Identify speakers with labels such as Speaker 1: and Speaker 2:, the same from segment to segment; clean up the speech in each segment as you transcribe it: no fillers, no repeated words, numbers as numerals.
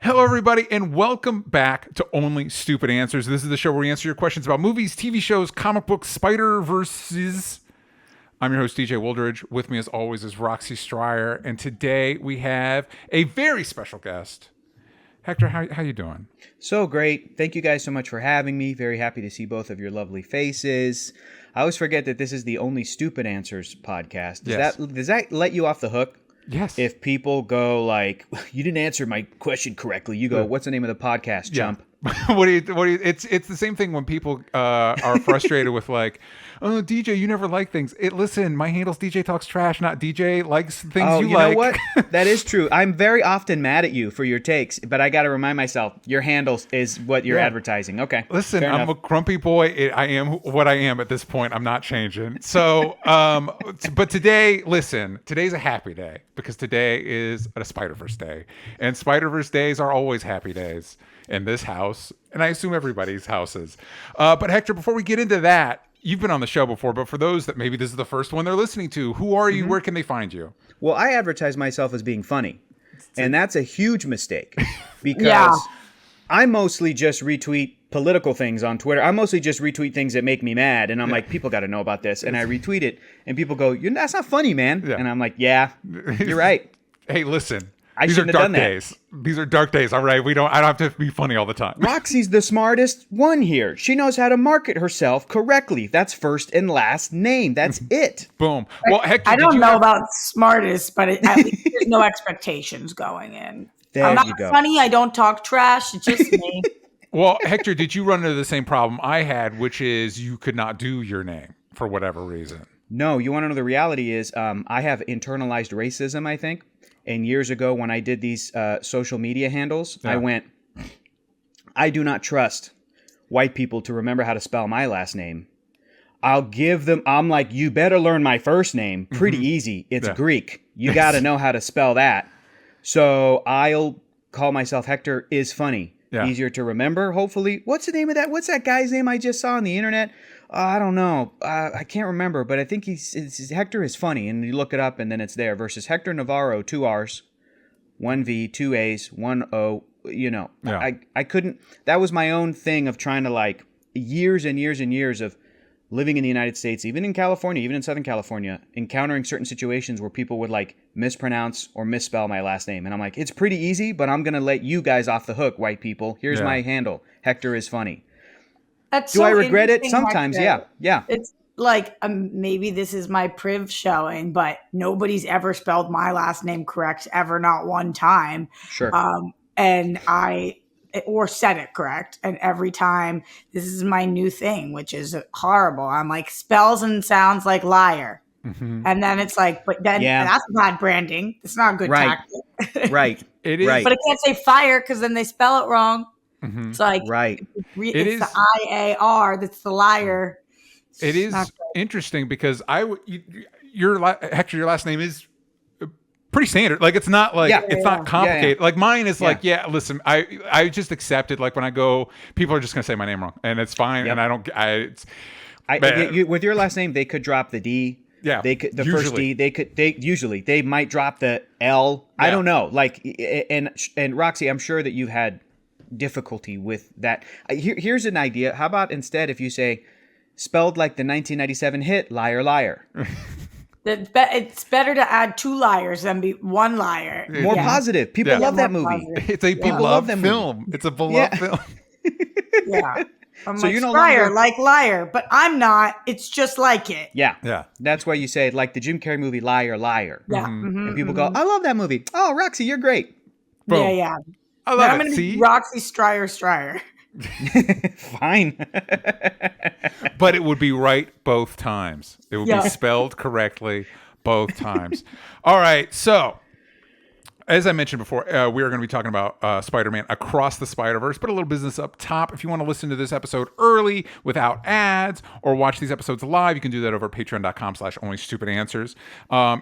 Speaker 1: Hello, everybody, and welcome back to Only Stupid Answers. This is the show where we answer your questions about movies, TV shows, comic books, Spider-Verses. I'm your host, DJ Wooldridge. With me, as always, is Roxy Stryer, and today we have a very special guest. Hector, how you doing?
Speaker 2: So great. Thank you guys so much for having me. Very happy to see both of your lovely faces. I always forget that this is the Only Stupid Answers podcast. Does that let you off the hook?
Speaker 1: Yes.
Speaker 2: If people go like, you didn't answer my question correctly, you go, what's the name of the podcast, chump?
Speaker 1: What do you? It's the same thing when people are frustrated with like, oh, DJ, you never like things. Listen, my handle's DJ Talks Trash, not DJ likes things you like.
Speaker 2: You know what? That is true. I'm very often mad at you for your takes, but I got to remind myself, your handle is what you're advertising. Okay.
Speaker 1: Listen, I'm a grumpy boy. I am what I am at this point. I'm not changing. So, but today, listen, today's a happy day because today is a Spider-Verse day, and Spider-Verse days are always happy days in this house, and I assume everybody's houses. But Hector, before we get into that, you've been on the show before, but for those that maybe this is the first one they're listening to, who are you? Where can they find you?
Speaker 2: Well, I advertise myself as being funny, and that's a huge mistake because I mostly just retweet political things on Twitter. I mostly just retweet things that make me mad, and I'm like, people got to know about this, and I retweet it, and people go, that's not funny, man. Yeah. And I'm like, yeah, you're right.
Speaker 1: Hey, listen.
Speaker 2: These are dark
Speaker 1: days. These are dark days. All right, I don't have to be funny all the time.
Speaker 2: Roxy's the smartest one here. She knows how to market herself correctly. That's first and last name. That's it.
Speaker 1: Boom. Well, Hector,
Speaker 3: I don't know about smartest, but at least there's no expectations going in. I'm not funny. I don't talk trash. It's just me.
Speaker 1: Well, Hector, did you run into the same problem I had, which is you could not do your name for whatever reason?
Speaker 2: No, you want to know the reality is I have internalized racism, I think. And years ago, when I did these social media handles, I went, I do not trust white people to remember how to spell my last name. I'm like, you better learn my first name. Pretty easy. It's Greek. You got to know how to spell that. So I'll call myself Hector is funny. Yeah. Easier to remember, hopefully. What's the name of that? What's that guy's name I just saw on the internet? I don't know. I can't remember, but I think Hector is funny, and you look it up, and then it's there. Versus Hector Navarro, 2 R's, 1 V, 2 A's, 1 O. I couldn't. That was my own thing of trying to like years and years and years of living in the United States, even in California, even in Southern California, encountering certain situations where people would like mispronounce or misspell my last name, and I'm like, it's pretty easy, but I'm gonna let you guys off the hook, white people. Here's my handle. Hector is funny. Do I regret it? Sometimes, yeah.
Speaker 3: It's like maybe this is my priv showing, but nobody's ever spelled my last name correct ever, not one time.
Speaker 2: Sure.
Speaker 3: Or said it correct, and every time this is my new thing, which is horrible. I'm like spells and sounds like liar, and then it's like, but then that's bad branding. It's not a good tactic.
Speaker 2: Right.
Speaker 1: It is,
Speaker 3: but it can't say fire because then they spell it wrong. It's like it's the IAR that's the liar.
Speaker 1: It is interesting because Hector, your last name is pretty standard. Like it's not like it's not complicated. Like mine is like listen, I just accept it. Like when I go, people are just gonna say my name wrong, and it's fine. And I don't.
Speaker 2: With your last name, they could drop the D.
Speaker 1: Yeah,
Speaker 2: they could first D. They might drop the L. I don't know. Like and Roxy, I'm sure that you've had difficulty with that. Here's an idea. How about instead if you say spelled like the 1997 hit Liar Liar?
Speaker 3: It's better to add 2 liars than be 1 liar.
Speaker 2: More positive. People love that movie.
Speaker 1: It's a beloved film. It's a beloved film.
Speaker 3: I'm so like, you're liar, like liar, but I'm not. It's just like it.
Speaker 2: Yeah. That's why you say like the Jim Carrey movie Liar Liar.
Speaker 3: Yeah.
Speaker 2: And people go, I love that movie. Oh, Roxy, you're great.
Speaker 1: Boom.
Speaker 3: Yeah.
Speaker 1: I'm
Speaker 3: going to be Roxy Stryer.
Speaker 2: Fine.
Speaker 1: But it would be right both times. It would be spelled correctly both times. All right. So, as I mentioned before, we are going to be talking about Spider-Man Across the Spider-Verse, but a little business up top. If you want to listen to this episode early without ads or watch these episodes live, you can do that over patreon.com/onlystupidanswers.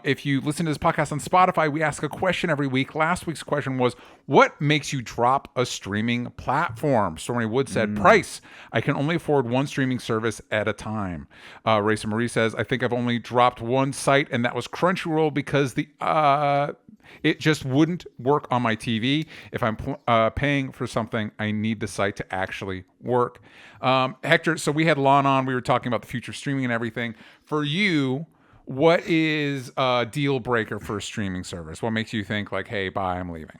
Speaker 1: If you listen to this podcast on Spotify, we ask a question every week. Last week's question was, what makes you drop a streaming platform? Stormy Wood said, price. I can only afford one streaming service at a time. Raisa Marie says, I think I've only dropped one site, and that was Crunchyroll because It just wouldn't work on my TV. If I'm paying for something, I need the site to actually work. Hector, so we had Lon on. We were talking about the future of streaming and everything. For you, what is a deal breaker for a streaming service? What makes you think like, hey, bye, I'm leaving?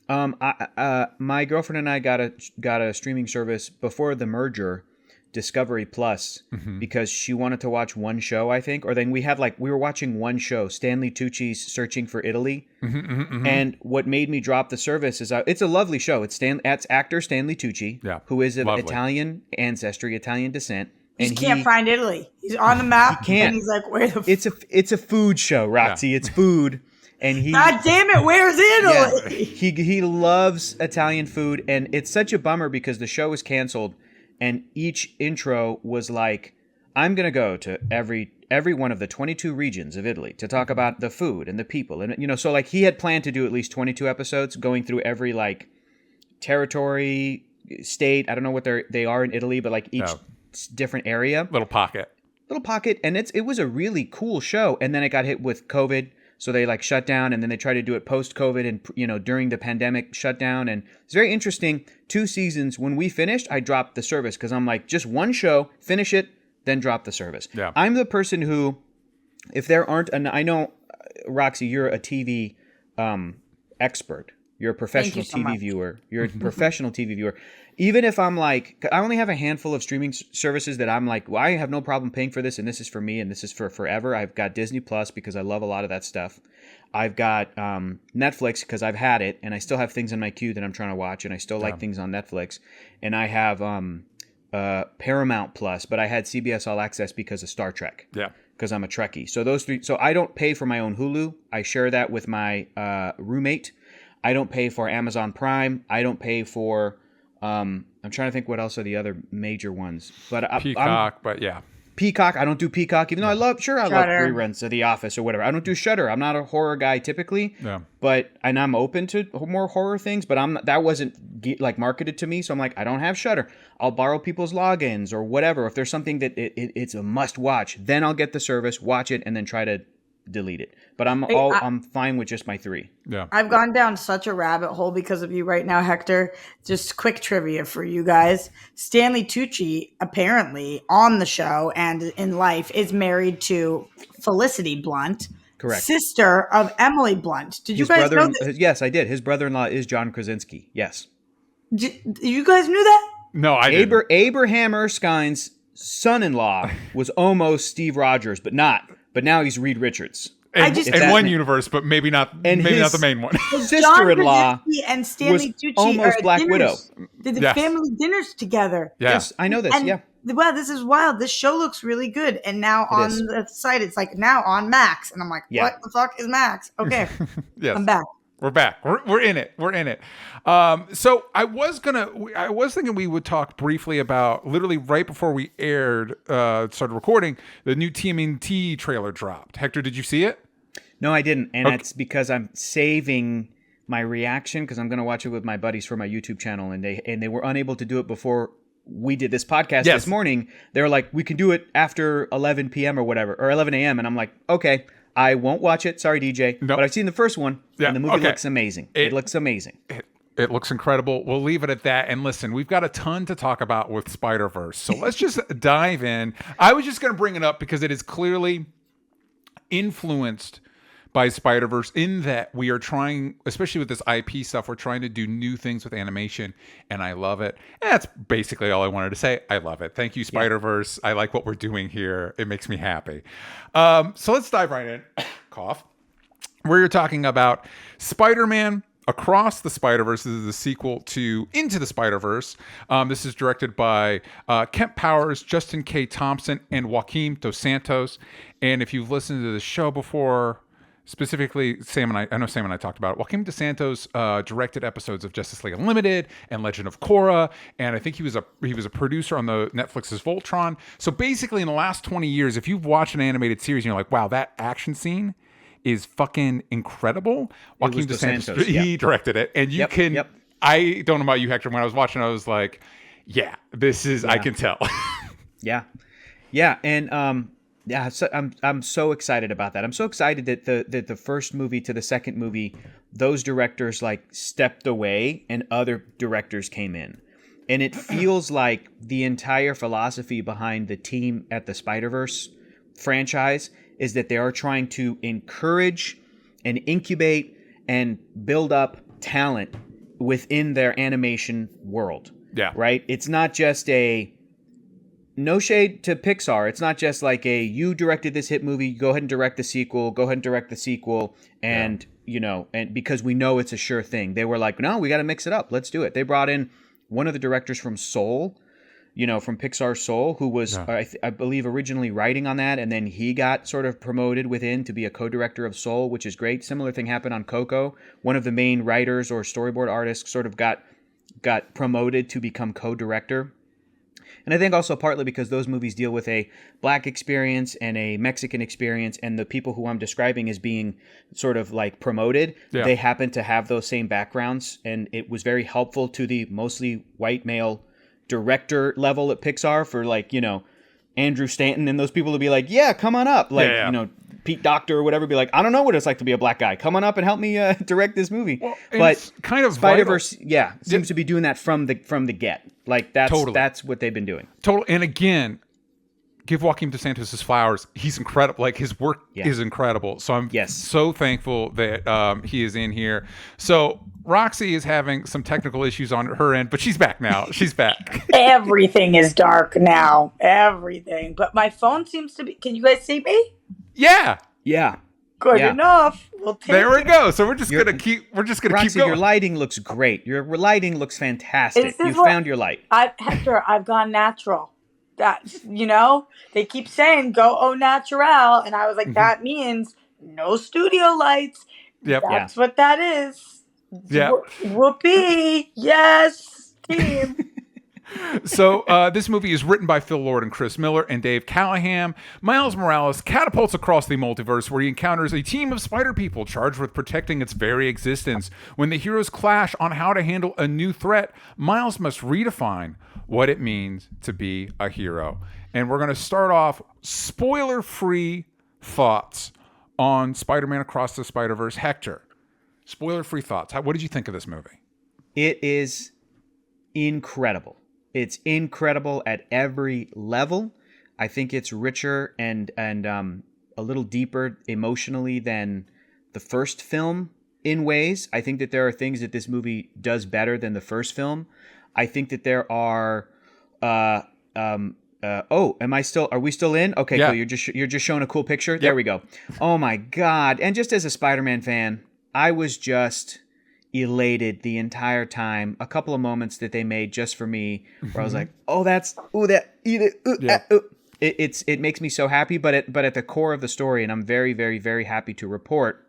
Speaker 2: My girlfriend and I got a streaming service before the merger, Discovery Plus, because she wanted to watch one show, I think, or then we were watching one show, Stanley Tucci's Searching for Italy, and what made me drop the service is it's a lovely show. It's actor Stanley Tucci, who is of Italian ancestry, Italian descent.
Speaker 3: And he can't find Italy. He's on the map, and he's like, "Where the?"
Speaker 2: It's a food show, Roxy. Yeah. It's food. And
Speaker 3: God damn it, where's Italy?
Speaker 2: Yeah, he loves Italian food, and it's such a bummer because the show was canceled, and each intro was like, I'm going to go to every one of the 22 regions of Italy to talk about the food and the people. And, so like he had planned to do at least 22 episodes going through every like territory, state. I don't know what they are in Italy, but like each different area.
Speaker 1: Little pocket.
Speaker 2: And it was a really cool show. And then it got hit with COVID. So they like shut down, and then they tried to do it post-COVID and, during the pandemic shutdown. And it's very interesting. 2 seasons. When we finished, I dropped the service because I'm like, just one show, finish it, then drop the service. Yeah. I'm the person who, if there aren't, I know, Roxy, you're a TV expert. You're a professional TV viewer. You're a professional TV viewer. Even if I'm like, I only have a handful of streaming services that I'm like, well, I have no problem paying for this, and this is for me, and this is for forever. I've got Disney Plus because I love a lot of that stuff. I've got Netflix because I've had it, and I still have things in my queue that I'm trying to watch, and I still like things on Netflix. And I have Paramount Plus, but I had CBS All Access because of Star Trek. Yeah. Because I'm a Trekkie. So those 3. So I don't pay for my own Hulu. I share that with my roommate. I don't pay for Amazon Prime. I don't pay for... I'm trying to think what else are the other major ones. But
Speaker 1: Peacock, but yeah.
Speaker 2: Peacock. I don't do Peacock, even though I love reruns of The Office or whatever. I don't do Shudder. I'm not a horror guy typically. Yeah. And I'm open to more horror things, but that wasn't like marketed to me. So I'm like, I don't have Shudder. I'll borrow people's logins or whatever. If there's something that it's a must watch, then I'll get the service, watch it, and then try to delete it. But I'm fine with just my 3.
Speaker 1: Yeah.
Speaker 3: I've gone down such a rabbit hole because of you right now, Hector. Just quick trivia for you guys. Stanley Tucci, apparently on the show and in life, is married to Felicity Blunt.
Speaker 2: Correct.
Speaker 3: Sister of Emily Blunt. Did you guys know this?
Speaker 2: Yes, I did. His brother-in-law is John Krasinski. Yes.
Speaker 3: You guys knew that?
Speaker 1: No, I didn't.
Speaker 2: Abraham Erskine's son-in-law was almost Steve Rogers, but not. But now he's Reed Richards.
Speaker 1: In one universe, but maybe not. Maybe not the main one.
Speaker 2: His sister-in-law
Speaker 3: and Stanley Tucci
Speaker 2: almost Black Widow.
Speaker 3: Did the family dinners together?
Speaker 1: Yeah.
Speaker 2: Yes, I know this.
Speaker 3: And, wow, this is wild. This show looks really good, and now on the site, it's like now on Max, and I'm like, what the fuck is Max? Okay,
Speaker 1: yes.
Speaker 3: I'm back.
Speaker 1: We're back. We're in it. We're in it. So I was thinking we would talk briefly about literally right before we started recording, the new TMNT trailer dropped. Hector, did you see it?
Speaker 2: No, I didn't. And it's because I'm saving my reaction because I'm going to watch it with my buddies for my YouTube channel. And they were unable to do it before we did this podcast this morning. They were like, we can do it after 11 p.m. or whatever, or 11 a.m. And I'm like, okay. I won't watch it. Sorry, DJ. Nope. But I've seen the first one, and the movie looks amazing. It looks amazing.
Speaker 1: It looks incredible. We'll leave it at that. And listen, we've got a ton to talk about with Spider-Verse. So let's just dive in. I was just going to bring it up because it is clearly influenced by Spider-Verse in that we are trying, especially with this IP stuff, we're trying to do new things with animation, and I love it. And that's basically all I wanted to say. I love it. Thank you, Spider-Verse. I like what we're doing here. It makes me happy. So let's dive right in. Cough. Where you're talking about Spider-Man Across the Spider-Verse. This is the sequel to Into the Spider-Verse. This is directed by Kemp Powers, Justin K. Thompson, and Joaquim Dos Santos. And if you've listened to the show before, specifically, I know Sam and I talked about it. Joaquim Dos Santos directed episodes of Justice League Unlimited and Legend of Korra, and I think he was a producer on the Netflix's Voltron. So basically, in the last 20 years, if you've watched an animated series and you're like, wow, that action scene is fucking incredible. Joaquim Dos Santos, he directed it, and you can. Yep. I don't know about you, Hector. When I was watching, I was like, yeah, this is. I can tell.
Speaker 2: Yeah, and Yeah, so I'm so excited about that. I'm so excited that the first movie to the second movie, those directors like stepped away and other directors came in. And it feels like the entire philosophy behind the team at the Spider-Verse franchise is that they are trying to encourage and incubate and build up talent within their animation world.
Speaker 1: Yeah.
Speaker 2: Right? It's not just a no shade to Pixar. It's not just like you directed this hit movie, go ahead and direct the sequel, and and because we know it's a sure thing. They were like, no, we got to mix it up. Let's do it. They brought in one of the directors from Soul, from Pixar's Soul, who was, I believe, originally writing on that, and then he got sort of promoted within to be a co-director of Soul, which is great. Similar thing happened on Coco. One of the main writers or storyboard artists sort of got promoted to become co-director. And I think also partly because those movies deal with a Black experience and a Mexican experience, and the people who I'm describing as being sort of like promoted, they happen to have those same backgrounds, and it was very helpful to the mostly white male director level at Pixar for Andrew Stanton and those people to be like, yeah, come on up. Pete Docter or whatever be like, I don't know what it's like to be a Black guy. Come on up and help me direct this movie.
Speaker 1: Well,
Speaker 2: but
Speaker 1: kind of
Speaker 2: Spider-Verse, seems to be doing that from the get. Like that's what they've been doing.
Speaker 1: Totally. And again, give Joaquin DeSantis his flowers. He's incredible. Like his work is incredible. So I'm so thankful that he is in here. So Roxy is having some technical issues on her end, but she's back now. She's back.
Speaker 3: Everything is dark now. Everything. But my phone seems to be. Can you guys see me?
Speaker 1: Yeah.
Speaker 2: Yeah.
Speaker 3: Good enough. We'll take
Speaker 1: there we go. So we're just gonna keep
Speaker 2: Roxy,
Speaker 1: keep going.
Speaker 2: Your lighting looks great. Your lighting looks fantastic. You found your light.
Speaker 3: Hector, I've gone natural. That's they keep saying go au natural, and I was like, that means no studio lights.
Speaker 1: Yep.
Speaker 3: That's what that is.
Speaker 1: Yeah.
Speaker 3: Whoopee. Yes, team.
Speaker 1: So this movie is written by Phil Lord and Chris Miller and Dave Callahan. Miles Morales catapults across the multiverse where he encounters a team of spider people charged with protecting its very existence. When the heroes clash on how to handle a new threat, Miles must redefine what it means to be a hero. And we're going to start off spoiler-free thoughts on Spider-Man Across the Spider-Verse. Hector, spoiler-free thoughts. What did you think of this movie?
Speaker 2: It is incredible. It's incredible at every level. I think it's richer and a little deeper emotionally than the first film in ways. I think that there are things that this movie does better than the first film. I think that there are. Are we still in? Okay, cool. You're just showing a cool picture. There we go. Oh my God! And just as a Spider-Man fan, I was just elated the entire time. A couple of moments that they made just for me where I was like, it makes me so happy, but at the core of the story, and I'm very, very, very happy to report,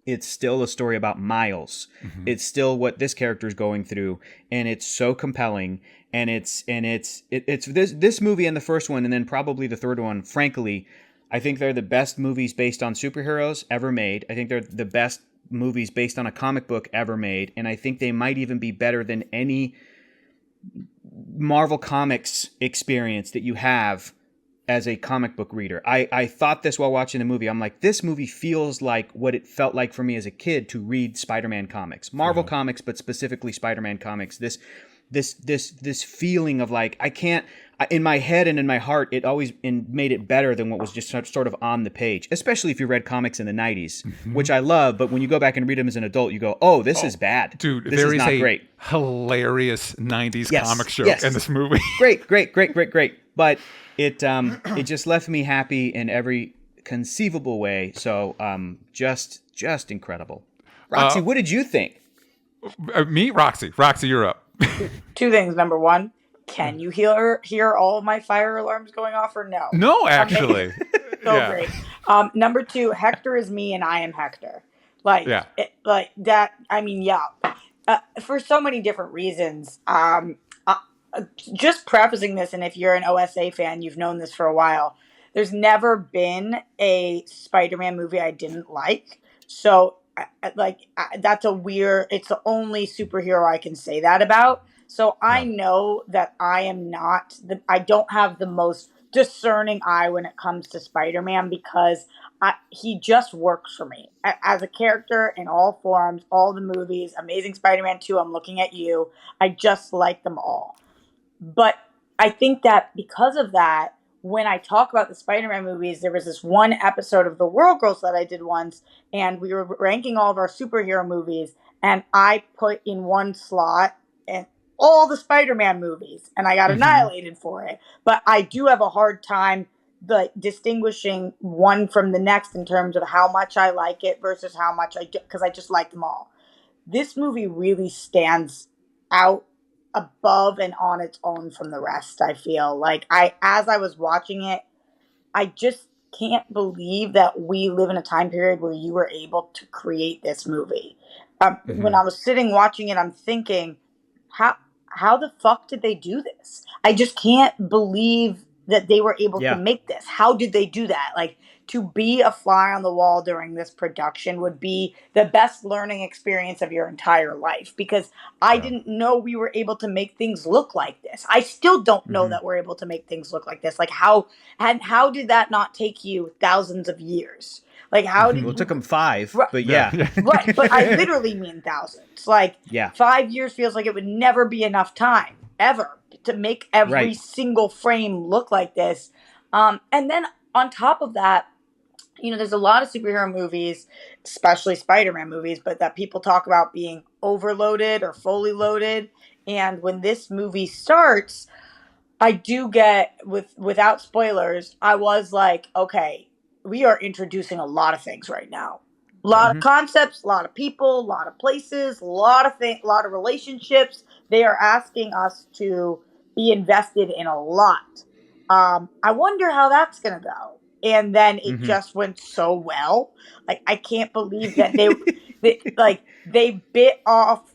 Speaker 2: it's still a story about Miles. It's still what this character is going through, and it's so compelling. And it's this movie and the first one, and then probably the third one. Frankly, I think they're the best movies based on superheroes ever made. I think they're the best movies based on a comic book ever made, and I think they might even be better than any Marvel Comics experience that you have as a comic book reader. I thought this while watching the movie. I'm like, this movie feels like what it felt like for me as a kid to read Spider-Man comics, Marvel comics, but specifically Spider-Man comics. This feeling of like, I can't, in my head and in my heart, it always made it better than what was just sort of on the page, especially if you read comics in the 90s, which I love. But when you go back and read them as an adult, you go, oh, this is bad.
Speaker 1: Dude,
Speaker 2: this is not great.
Speaker 1: Hilarious 90s comic show in this movie.
Speaker 2: Great. But it just left me happy in every conceivable way. So just incredible. Roxy, what did you think?
Speaker 1: Me? Roxy, you're up.
Speaker 3: Two things. Number one, can you hear all of my fire alarms going off or no?
Speaker 1: No, actually.
Speaker 3: Great. Number two, Hector is me and I am Hector. Like that. I mean, for so many different reasons. Just prefacing this, and if you're an OSA fan, you've known this for a while. There's never been a Spider-Man movie I didn't like. So, that's a weird. It's the only superhero I can say that about. So I know that I am not. I don't have the most discerning eye when it comes to Spider-Man because he just works for me as a character in all forms, all the movies. Amazing Spider-Man 2, I'm looking at you. I just like them all. But I think that because of that, when I talk about the Spider-Man movies, there was this one episode of The World Girls that I did once, and we were ranking all of our superhero movies, and I put in one slot and all the Spider-Man movies, and I got annihilated for it. But I do have a hard time distinguishing one from the next in terms of how much I like it versus how much I do, because I just like them all. This movie really stands out above and on its own from the rest. I feel like as I was watching it, I just can't believe that we live in a time period where you were able to create this movie. When I was sitting watching it, I'm thinking, how the fuck did they do this? I just can't believe that they were able to make this. How did they do that? Like, to be a fly on the wall during this production would be the best learning experience of your entire life, because I didn't know we were able to make things look like this. I still don't know that we're able to make things look like this. Like, how did that not take you thousands of years? Like, how did
Speaker 2: it took them 5, but
Speaker 3: right, but I literally mean thousands. Like, 5 years feels like it would never be enough time ever to make every single frame look like this. And then on top of that, there's a lot of superhero movies, especially Spider-Man movies, but that people talk about being overloaded or fully loaded. And when this movie starts, I do get, without spoilers, I was like, okay, we are introducing a lot of things right now. A lot of concepts, a lot of people, a lot of places, a lot of relationships. They are asking us to be invested in a lot. I wonder how that's going to go. And then it just went so well. Like, I can't believe that they bit off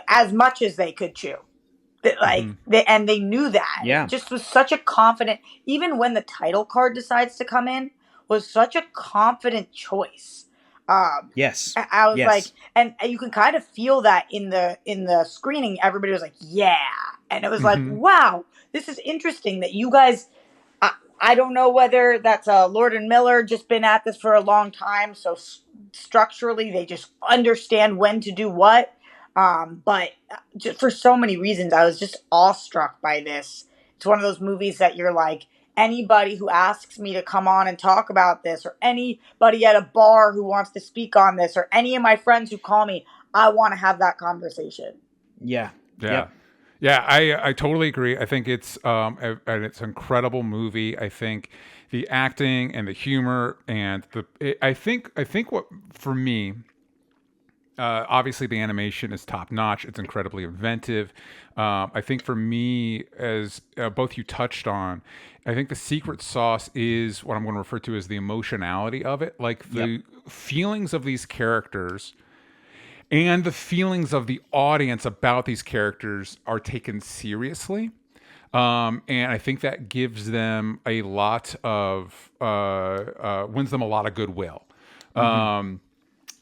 Speaker 3: as much as they could chew. And they knew that.
Speaker 2: Yeah.
Speaker 3: It just was such a confident, even when the title card decides to come in, was such a confident choice.
Speaker 2: Yes.
Speaker 3: I was like, and you can kind of feel that in the screening. Everybody was like, yeah. And it was like, wow, this is interesting that you guys, I don't know whether that's Lord and Miller just been at this for a long time. So structurally, they just understand when to do what. But just for so many reasons, I was just awestruck by this. It's one of those movies that you're like, anybody who asks me to come on and talk about this, or anybody at a bar who wants to speak on this, or any of my friends who call me, I want to have that conversation.
Speaker 2: Yeah.
Speaker 1: Yeah, I totally agree. I think it's an incredible movie. I think the acting and the humor and I think what for me, obviously the animation is top notch. It's incredibly inventive. I think for me, as both you touched on, I think the secret sauce is what I'm going to refer to as the emotionality of it, like the feelings of these characters. And the feelings of the audience about these characters are taken seriously. And I think that gives them a lot of, wins them a lot of goodwill.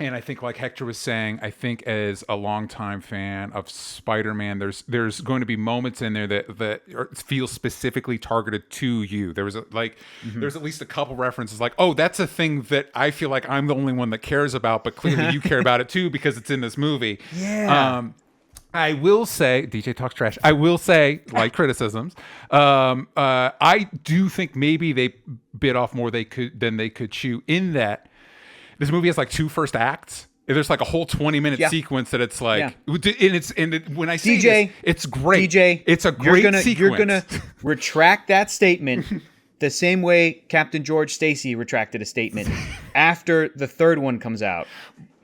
Speaker 1: And I think, like Hector was saying, I think as a longtime fan of Spider-Man, there's going to be moments in there that feel specifically targeted to you. There was there's at least a couple references like, oh, that's a thing that I feel like I'm the only one that cares about, but clearly you care about it too because it's in this movie.
Speaker 2: Yeah.
Speaker 1: I will say, DJ talks trash. I will say, light criticisms. I do think maybe they bit off more than they could chew. In that, this movie has like 2 first acts. There's like a whole 20-minute sequence that it's like, when I say
Speaker 2: DJ,
Speaker 1: this, it's great.
Speaker 2: DJ,
Speaker 1: it's a great sequence.
Speaker 2: You're gonna retract that statement the same way Captain George Stacy retracted a statement after the third one comes out.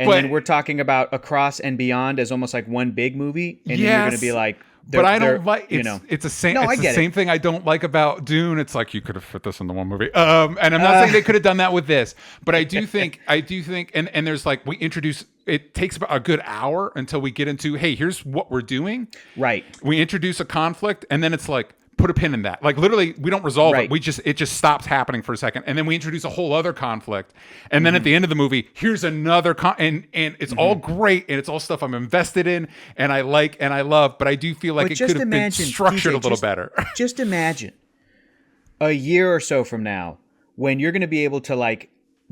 Speaker 2: And then we're talking about Across and Beyond as almost like one big movie, and then you're going to be like,
Speaker 1: but I don't like it's the same. No, it's the same thing I don't like about Dune. It's like you could have fit this into one movie. And I'm not saying they could have done that with this, but I do think, and there's like we introduce. It takes about a good hour until we get into, hey, here's what we're doing.
Speaker 2: Right.
Speaker 1: We introduce a conflict, and then it's like, put a pin in that. Like literally, we don't resolve it. It just stops happening for a second, and then we introduce a whole other conflict, and then at the end of the movie, here's another and it's all great, and it's all stuff I'm invested in, and I like and I love. But I do feel like it could have been structured a little better.
Speaker 2: Just imagine a year or so from now when you're going to be able to like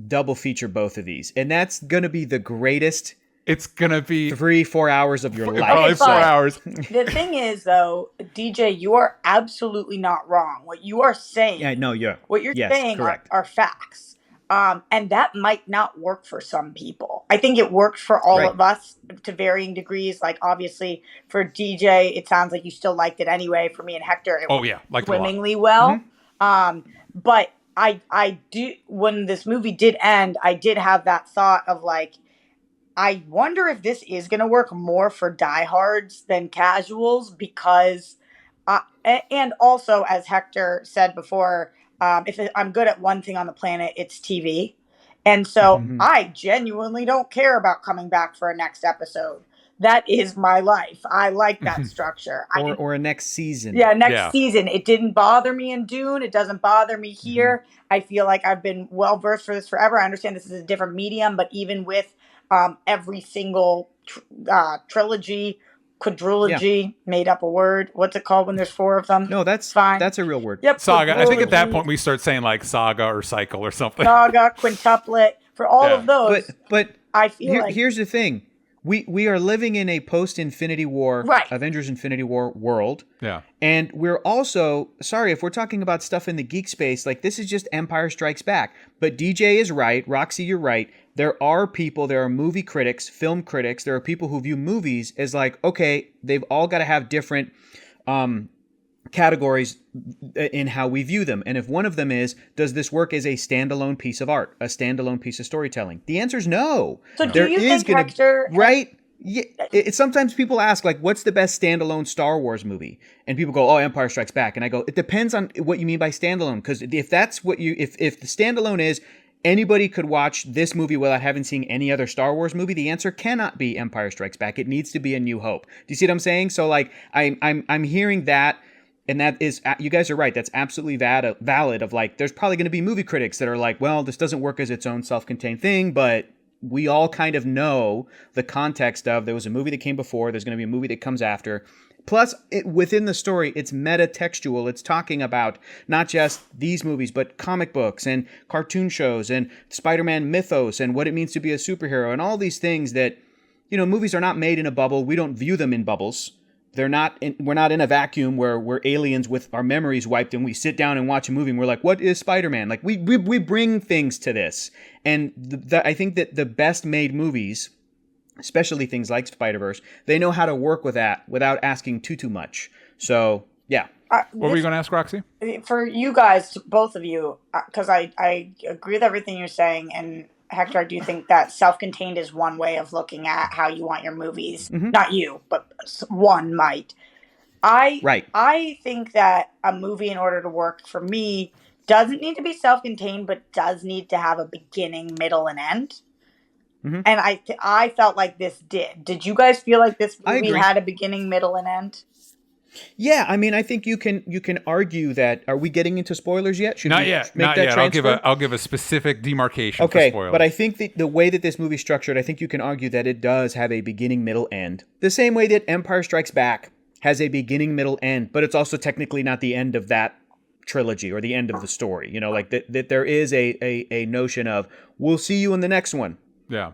Speaker 2: double feature both of these, and that's going to be the greatest.
Speaker 1: It's gonna be
Speaker 2: 3-4 hours of your life.
Speaker 1: Probably 4 hours.
Speaker 3: The thing is, though, DJ, you are absolutely not wrong. What you are saying, what you're saying are facts, and that might not work for some people. I think it works for all of us to varying degrees. Like obviously, for DJ, it sounds like you still liked it anyway. For me and Hector, it worked swimmingly well. But I do. When this movie did end, I did have that thought of like, I wonder if this is going to work more for diehards than casuals because, and also as Hector said before, I'm good at one thing on the planet, it's TV. And so I genuinely don't care about coming back for a next episode. That is my life. I like that structure.
Speaker 2: Or a next season.
Speaker 3: Yeah, next season. It didn't bother me in Dune. It doesn't bother me here. I feel like I've been well-versed for this forever. I understand this is a different medium, but even with every single trilogy, quadrilogy, made up a word. What's it called when there's 4 of them?
Speaker 2: No, that's
Speaker 3: fine.
Speaker 2: That's a real word.
Speaker 3: Yep,
Speaker 1: saga. I think at that point we start saying like saga or cycle or something.
Speaker 3: Saga, quintuplet, for all of those.
Speaker 2: But
Speaker 3: I feel like
Speaker 2: here's the thing. We are living in a post-Infinity War, Avengers Infinity War world. Yeah. And we're also, sorry, if we're talking about stuff in the geek space, like this is just Empire Strikes Back. But DJ is right. Roxy, you're right. There are movie critics, film critics. There are people who view movies as like, okay, they've all got to have different categories in how we view them. And if one of them is, does this work as a standalone piece of art, a standalone piece of storytelling? The answer is no.
Speaker 3: So do you think Hector...
Speaker 2: Right? Yeah, sometimes people ask, like, what's the best standalone Star Wars movie? And people go, oh, Empire Strikes Back. And I go, it depends on what you mean by standalone. Because if that's what if the standalone is, anybody could watch this movie without having seen any other Star Wars movie, the answer cannot be Empire Strikes Back. It needs to be A New Hope. Do you see what I'm saying? So, like, I'm hearing that. And that is, you guys are right. That's absolutely valid of like, there's probably going to be movie critics that are like, well, this doesn't work as its own self-contained thing, but we all kind of know the context of there was a movie that came before, there's going to be a movie that comes after. Plus, within the story, it's meta-textual. It's talking about not just these movies, but comic books and cartoon shows and Spider-Man mythos and what it means to be a superhero and all these things that, movies are not made in a bubble. We don't view them in bubbles. We're not in a vacuum where we're aliens with our memories wiped and we sit down and watch a movie and we're like, what is Spider-Man? Like we bring things to this. And I think that the best made movies, especially things like Spider-Verse, they know how to work with that without asking too much. So, yeah.
Speaker 1: What were you going to ask, Roxy?
Speaker 3: For you guys, both of you, because I agree with everything you're saying, and Hector, I do think that self-contained is one way of looking at how you want your movies. Not you, but one might. I think that a movie, in order to work for me, doesn't need to be self-contained, but does need to have a beginning, middle, and end. And I felt like this did. Did you guys feel like this movie had a beginning, middle, and end?
Speaker 2: Yeah, I mean, I think you can argue that. Are we getting into spoilers yet?
Speaker 1: Not yet. I'll give a specific demarcation for spoilers.
Speaker 2: But I think the way that this movie's structured, I think you can argue that it does have a beginning, middle, end. The same way that Empire Strikes Back has a beginning, middle, end, but it's also technically not the end of that trilogy or the end of the story. Like that there is a notion of we'll see you in the next one. Yeah.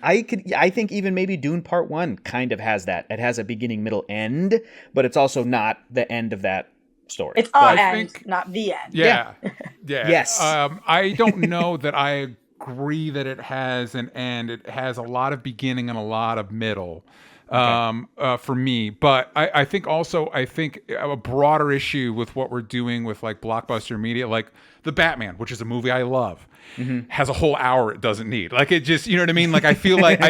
Speaker 2: I think even maybe Dune Part 1 kind of has that. It has a beginning, middle, end, but it's also not the end of that story.
Speaker 3: It's an end, not the end.
Speaker 1: Yeah. Yes. I don't know that I agree that it has an end. It has a lot of beginning and a lot of middle. For me, but I think a broader issue with what we're doing with like blockbuster media, like the Batman, which is a movie I love, has a whole hour it doesn't need. Like it just, you know what I mean? Like I feel like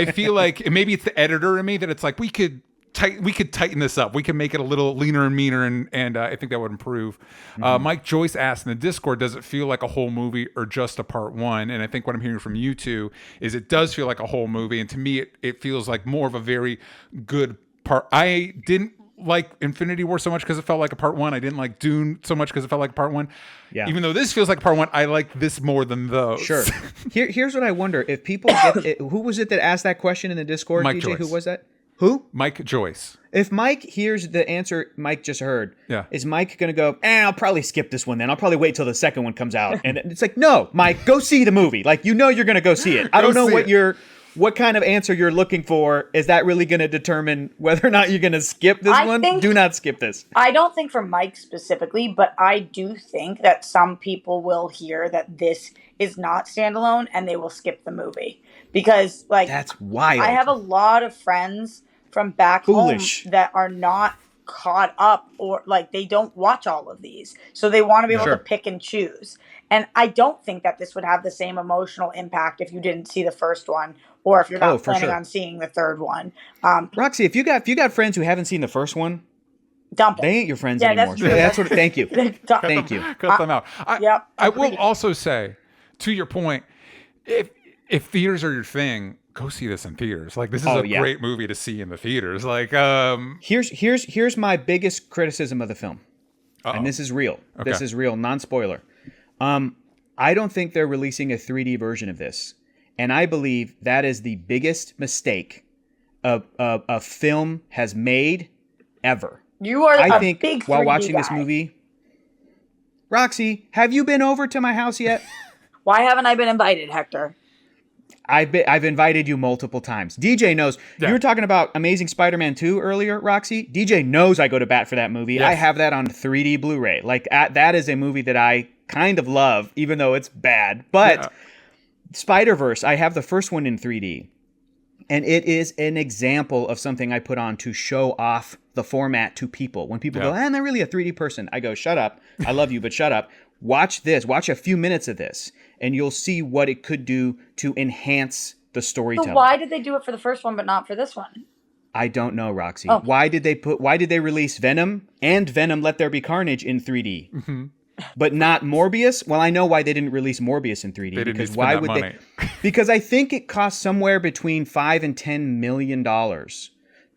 Speaker 1: maybe it's the editor in me that it's like we could tighten this up. We can make it a little leaner and meaner, and I think that would improve. Mike Joyce asked in the Discord, does it feel like a whole movie or just a part one? And I think what I'm hearing from you two is it does feel like a whole movie, and to me it feels like more of a very good part. I didn't like Infinity War so much because it felt like a part one. I didn't like Dune so much because it felt like a part one. Yeah. Even though this feels like part one, I like this more than those.
Speaker 2: Sure. Here's what I wonder. If people get it, who was it that asked that question in the Discord,
Speaker 1: Mike
Speaker 2: DJ?
Speaker 1: Joyce.
Speaker 2: Who was that? Who?
Speaker 1: Mike Joyce.
Speaker 2: If Mike hears the answer Mike just heard, is Mike going to go, I'll probably skip this one then. I'll probably wait till the second one comes out. And it's like, no, Mike, go see the movie. Like, you're going to go see it. I don't know what kind of answer you're looking for. Is that really going to determine whether or not you're going to skip this one? Do not skip this.
Speaker 4: I don't think for Mike specifically, but I do think that some people will hear that this is not standalone and they will skip the movie. Because, like,
Speaker 2: that's wild.
Speaker 4: I have a lot of friends from back home that are not caught up, or like they don't watch all of these. So they want to be able to pick and choose. And I don't think that this would have the same emotional impact if you didn't see the first one, or if you're not planning on seeing the third one.
Speaker 2: Roxy, if you got friends who haven't seen the first one,
Speaker 4: dump it.
Speaker 2: They ain't your friends anymore. That's what. Thank you. Thank you.
Speaker 1: Cut them out. I will also say, to your point, if theaters are your thing, go see this in theaters. Like, this is a great movie to see in the theaters. Like,
Speaker 2: here's my biggest criticism of the film, and this is real. Okay. This is real, non-spoiler. I don't think they're releasing a 3D version of this, and I believe that is the biggest mistake a film has made ever.
Speaker 4: You are,
Speaker 2: I think,
Speaker 4: big
Speaker 2: while
Speaker 4: 3D
Speaker 2: watching
Speaker 4: guy.
Speaker 2: this movie. Roxy, have you been over to my house yet?
Speaker 4: Why haven't I been invited, Hector?
Speaker 2: I've invited you multiple times. DJ knows. You were talking about Amazing Spider-Man 2 earlier, Roxy. DJ knows I go to bat for that movie. Yes. I have that on 3D Blu-ray. Like, that is a movie that I kind of love, even though it's bad. But Spider-Verse, I have the first one in 3D. And it is an example of something I put on to show off the format to people. When people go, I'm not really a 3D person. I go, shut up. I love you, but shut up. Watch this. Watch a few minutes of this. And you'll see what it could do to enhance the storytelling.
Speaker 4: So why did they do it for the first one but not for this one?
Speaker 2: I don't know, Roxy.
Speaker 4: Oh.
Speaker 2: Why did they release Venom and Venom Let There Be Carnage in 3D? Mm-hmm. But not Morbius? Well, I know why they didn't release Morbius in 3D.
Speaker 1: They
Speaker 2: because why would
Speaker 1: money.
Speaker 2: They? Because I think it costs somewhere between $5 and $10 million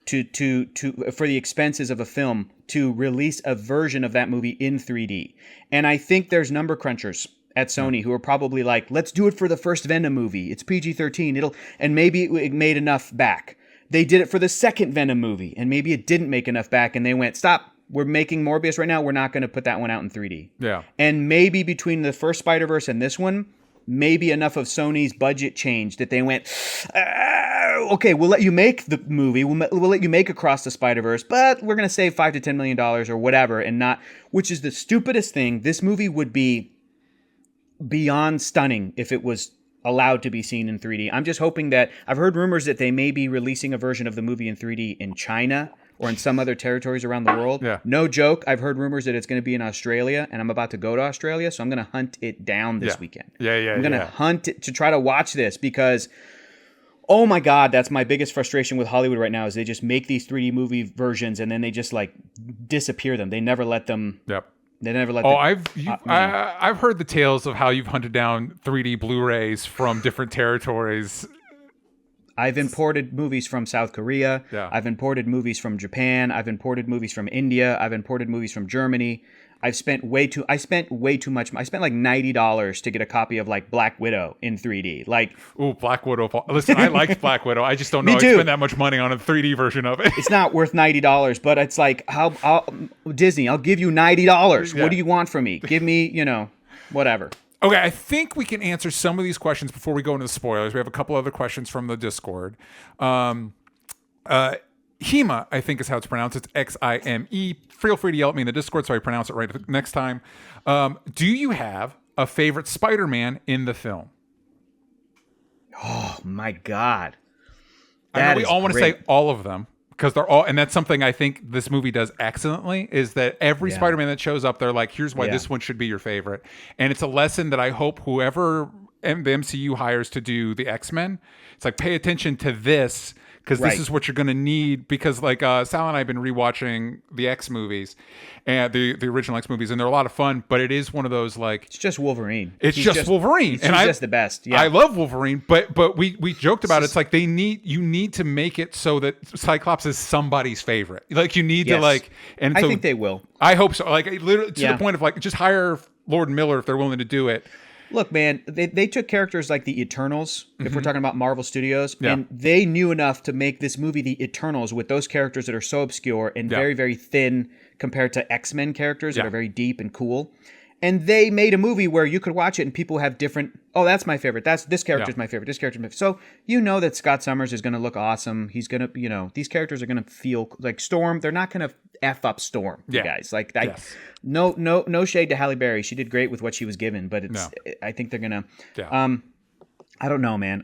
Speaker 2: to for the expenses of a film to release a version of that movie in 3D. And I think there's number crunchers at Sony who are probably like, let's do it for the first Venom movie. It's PG-13. And maybe it made enough back. They did it for the second Venom movie, and maybe it didn't make enough back, and they went, stop. We're making Morbius right now. We're not going to put that one out in 3D.
Speaker 1: Yeah.
Speaker 2: And maybe between the first Spider-Verse and this one, maybe enough of Sony's budget changed that they went, okay, we'll let you make the movie. We'll let you make Across the Spider-Verse, but we're going to save $5 to $10 million or whatever, and not, which is the stupidest thing. This movie would be beyond stunning if it was allowed to be seen in 3D. I'm just hoping that, I've heard rumors that they may be releasing a version of the movie in 3D in China or in some other territories around the world.
Speaker 1: Yeah.
Speaker 2: No joke. I've heard rumors that it's going to be in Australia, and I'm about to go to Australia, so I'm going to hunt it down this weekend. I'm going to hunt it to try to watch this because, oh my God, that's my biggest frustration with Hollywood right now is they just make these 3D movie versions and then they just like disappear them. They never let them.
Speaker 1: Yep.
Speaker 2: They never let.
Speaker 1: I've heard the tales of how you've hunted down 3D Blu-rays from different territories.
Speaker 2: I've imported movies from South Korea.
Speaker 1: Yeah.
Speaker 2: I've imported movies from Japan. I've imported movies from India. I've imported movies from Germany. I spent way too much. I spent like $90 to get a copy of like Black Widow in 3D. Like,
Speaker 1: ooh, Black Widow. Listen, I liked Black Widow. I just don't know I spend that much money on a 3D version of it.
Speaker 2: It's not worth $90, but it's like, Disney, I'll give you $90.
Speaker 1: Yeah.
Speaker 2: What do you want from me? Give me, whatever.
Speaker 1: Okay, I think we can answer some of these questions before we go into the spoilers. We have a couple other questions from the Discord. Hema, I think is how it's pronounced. It's Xime. Feel free to yell at me in the Discord so I pronounce it right next time. Do you have a favorite Spider-Man in the film?
Speaker 2: Oh, my God.
Speaker 1: I know we all want to say all of them because they're all, and that's something I think this movie does excellently, is that every Spider-Man that shows up, they're like, here's why this one should be your favorite. And it's a lesson that I hope whoever the MCU hires to do the X-Men, it's like, pay attention to this because this is what you're going to need. Because like Sal and I have been rewatching the X movies and the original X movies, and they're a lot of fun. But it is one of those like
Speaker 2: it's just Wolverine.
Speaker 1: He's just Wolverine,
Speaker 2: he's just the best. Yeah.
Speaker 1: I love Wolverine, but we joked about it. It's like you need to make it so that Cyclops is somebody's favorite. Like you need to like, and so,
Speaker 2: I think they will.
Speaker 1: I hope so. Like literally to the point of like just hire Lord and Miller if they're willing to do it.
Speaker 2: Look, man, they took characters like the Eternals, if we're talking about Marvel Studios, and they knew enough to make this movie, the Eternals, with those characters that are so obscure and very, very thin compared to X-Men characters that are very deep and cool. And they made a movie where you could watch it and people have different, oh, that's my favorite. This character's my favorite. This character's my favorite. So you know that Scott Summers is going to look awesome. He's going to, these characters are going to feel like Storm. They're not going to F up Storm, you guys. Like, no shade to Halle Berry. She did great with what she was given, but I think they're going to, I don't know, man.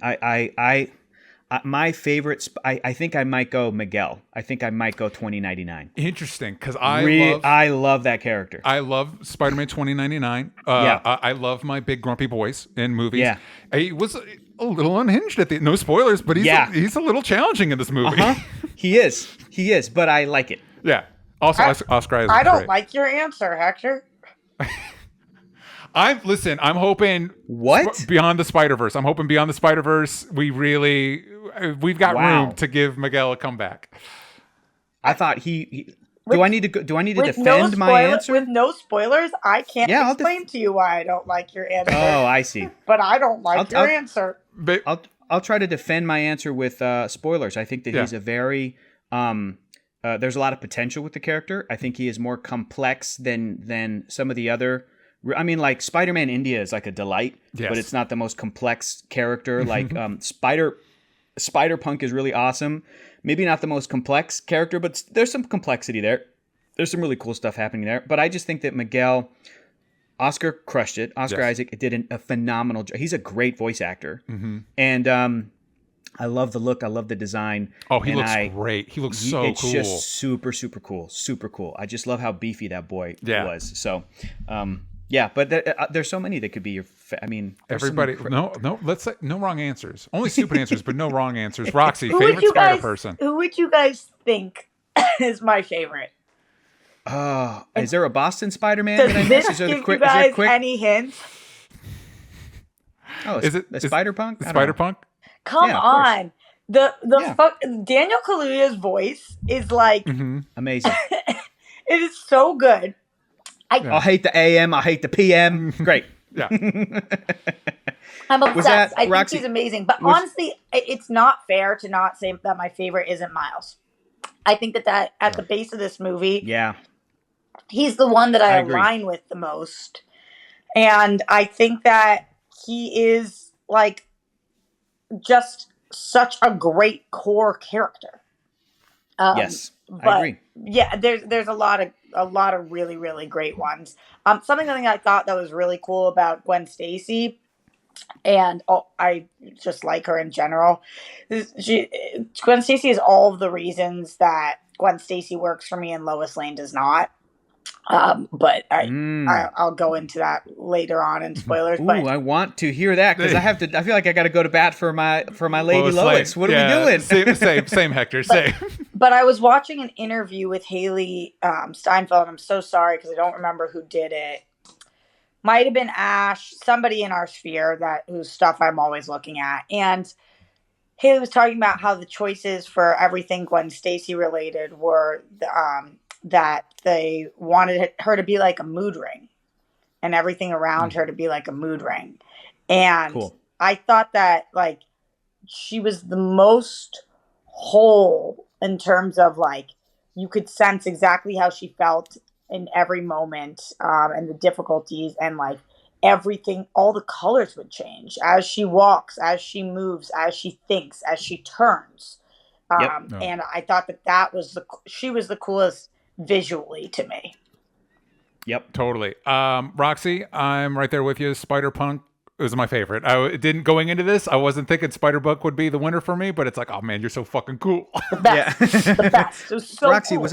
Speaker 2: My favorite, I think I might go Miguel. I think I might go 2099.
Speaker 1: Interesting, because
Speaker 2: I love that character.
Speaker 1: I love Spider-Man 2099. I love my big grumpy voice in movies. Yeah, he was a little unhinged at the no spoilers, but he's a little challenging in this movie.
Speaker 2: He is, but I like it.
Speaker 1: Yeah. Also, Oscar Isaac.
Speaker 4: I don't like your answer, Hector.
Speaker 1: I'm hoping Beyond the Spider-Verse. I'm hoping Beyond the Spider-Verse. We've got room to give Miguel a comeback.
Speaker 2: I thought do I need to defend my answer?
Speaker 4: With no spoilers, I can't explain to you why I don't like your answer.
Speaker 2: Oh, I see.
Speaker 4: But I don't like your answer.
Speaker 2: I'll try to defend my answer with spoilers. I think that he's a very there's a lot of potential with the character. I think he is more complex than some of the other. I mean, like Spider-Man India is like a delight, but it's not the most complex character. Like Spider-Punk is really awesome. Maybe not the most complex character, but there's some complexity there. There's some really cool stuff happening there. But I just think that Miguel, Oscar crushed it. Oscar Isaac did a phenomenal job. He's a great voice actor. And I love the look. I love the design.
Speaker 1: Oh, he looks great. He looks so cool.
Speaker 2: It's just super, super cool. Super cool. I just love how beefy that boy was. So, but there's so many that could be your.
Speaker 1: Everybody. No. Let's say no wrong answers. Only stupid answers, but no wrong answers. Roxy, favorite Spider person.
Speaker 4: Who would you guys think is my favorite?
Speaker 2: Is there a Boston Spider-Man?
Speaker 4: Does this give you guys any hints?
Speaker 2: Oh, is it Spider-Punk?
Speaker 1: Spider-Punk?
Speaker 4: Come on. Daniel Kaluuya's voice is like
Speaker 2: amazing.
Speaker 4: It is so good.
Speaker 2: I hate the AM. I hate the PM. Great.
Speaker 1: Yeah.
Speaker 4: I'm obsessed. I think he's amazing. But honestly, it's not fair to not say that my favorite isn't Miles. I think that at the base of this movie, he's the one that I align with the most. And I think that he is like just such a great core character.
Speaker 2: Yes, I agree.
Speaker 4: Yeah, there's a lot of really, really great ones. Something I thought that was really cool about Gwen Stacy, and I just like her in general. Gwen Stacy is all of the reasons that Gwen Stacy works for me and Lois Lane does not. But I'll go into that later on in spoilers.
Speaker 2: Ooh, I want to hear that because I feel like I got to go to bat for my lady Lois. What are we doing?
Speaker 1: Same Hector. Same.
Speaker 4: But I was watching an interview with Haley Steinfeld, and I'm so sorry because I don't remember who did it. Might have been Ash, somebody in our sphere whose stuff I'm always looking at, and Haley was talking about how the choices for everything Gwen Stacy related were that they wanted her to be like a mood ring and everything around her to be like a mood ring. And I thought that like she was the most whole in terms of like, you could sense exactly how she felt in every moment, and the difficulties and like everything, all the colors would change as she walks, as she moves, as she thinks, as she turns. And I thought she was the coolest visually to me.
Speaker 1: Yep, totally. Roxy, I'm right there with you. Spider-Punk was my favorite. Going into this, I wasn't thinking Spider-Punk would be the winner for me, but it's like, oh man, you're so fucking cool.
Speaker 4: The best. The best. It was so
Speaker 2: Roxy,
Speaker 4: cool.
Speaker 2: Was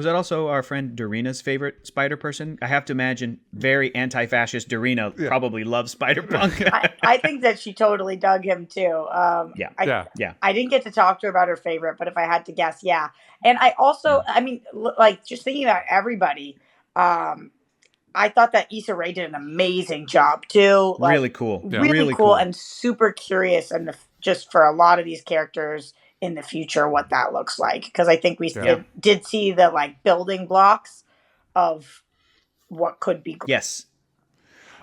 Speaker 2: that also our friend Dorina's favorite Spider person? I have to imagine very anti-fascist Dorina probably loves Spider-Punk.
Speaker 4: I think that she totally dug him too. I didn't get to talk to her about her favorite, but if I had to guess, yeah. And I also, I mean, like just thinking about everybody, I thought that Issa Rae did an amazing job too. Like,
Speaker 2: really cool.
Speaker 4: Really cool and super curious, and just for a lot of these characters in the future, what that looks like. Because I think we did see the like building blocks of what could be.
Speaker 2: Yes.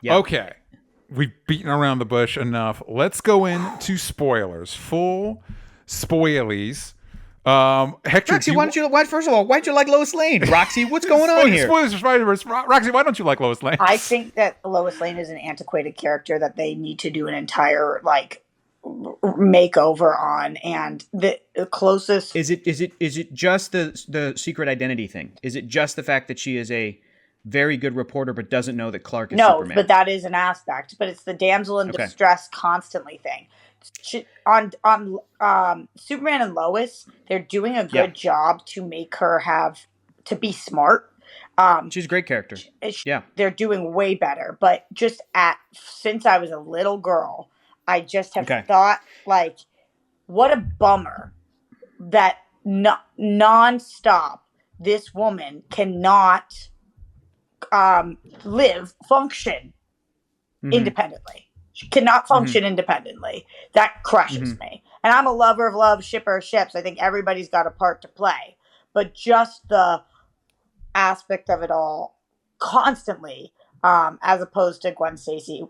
Speaker 2: Yeah.
Speaker 1: Okay. We've beaten around the bush enough. Let's go into spoilers. Full spoilies. Hector,
Speaker 2: Roxy, first of all, why'd you like Lois Lane? Roxy, what's going on here?
Speaker 1: Spoilers for Spider-Verse. Roxy, why don't you like Lois Lane?
Speaker 4: I think that Lois Lane is an antiquated character that they need to do an entire makeover on, and the closest
Speaker 2: is it just the secret identity thing? Is it just the fact that she is a very good reporter but doesn't know that Clark is Superman?
Speaker 4: But that is an aspect. But it's the damsel in distress constantly thing. On Superman and Lois, they're doing a good job to make her to be smart.
Speaker 2: She's a great character.
Speaker 4: They're doing way better. But just since I was a little girl, I just have thought, what a bummer that nonstop this woman cannot function independently. She cannot function independently. That crushes me. And I'm a lover of love, shipper of ships. I think everybody's got a part to play. But just the aspect of it all constantly, as opposed to Gwen Stacy,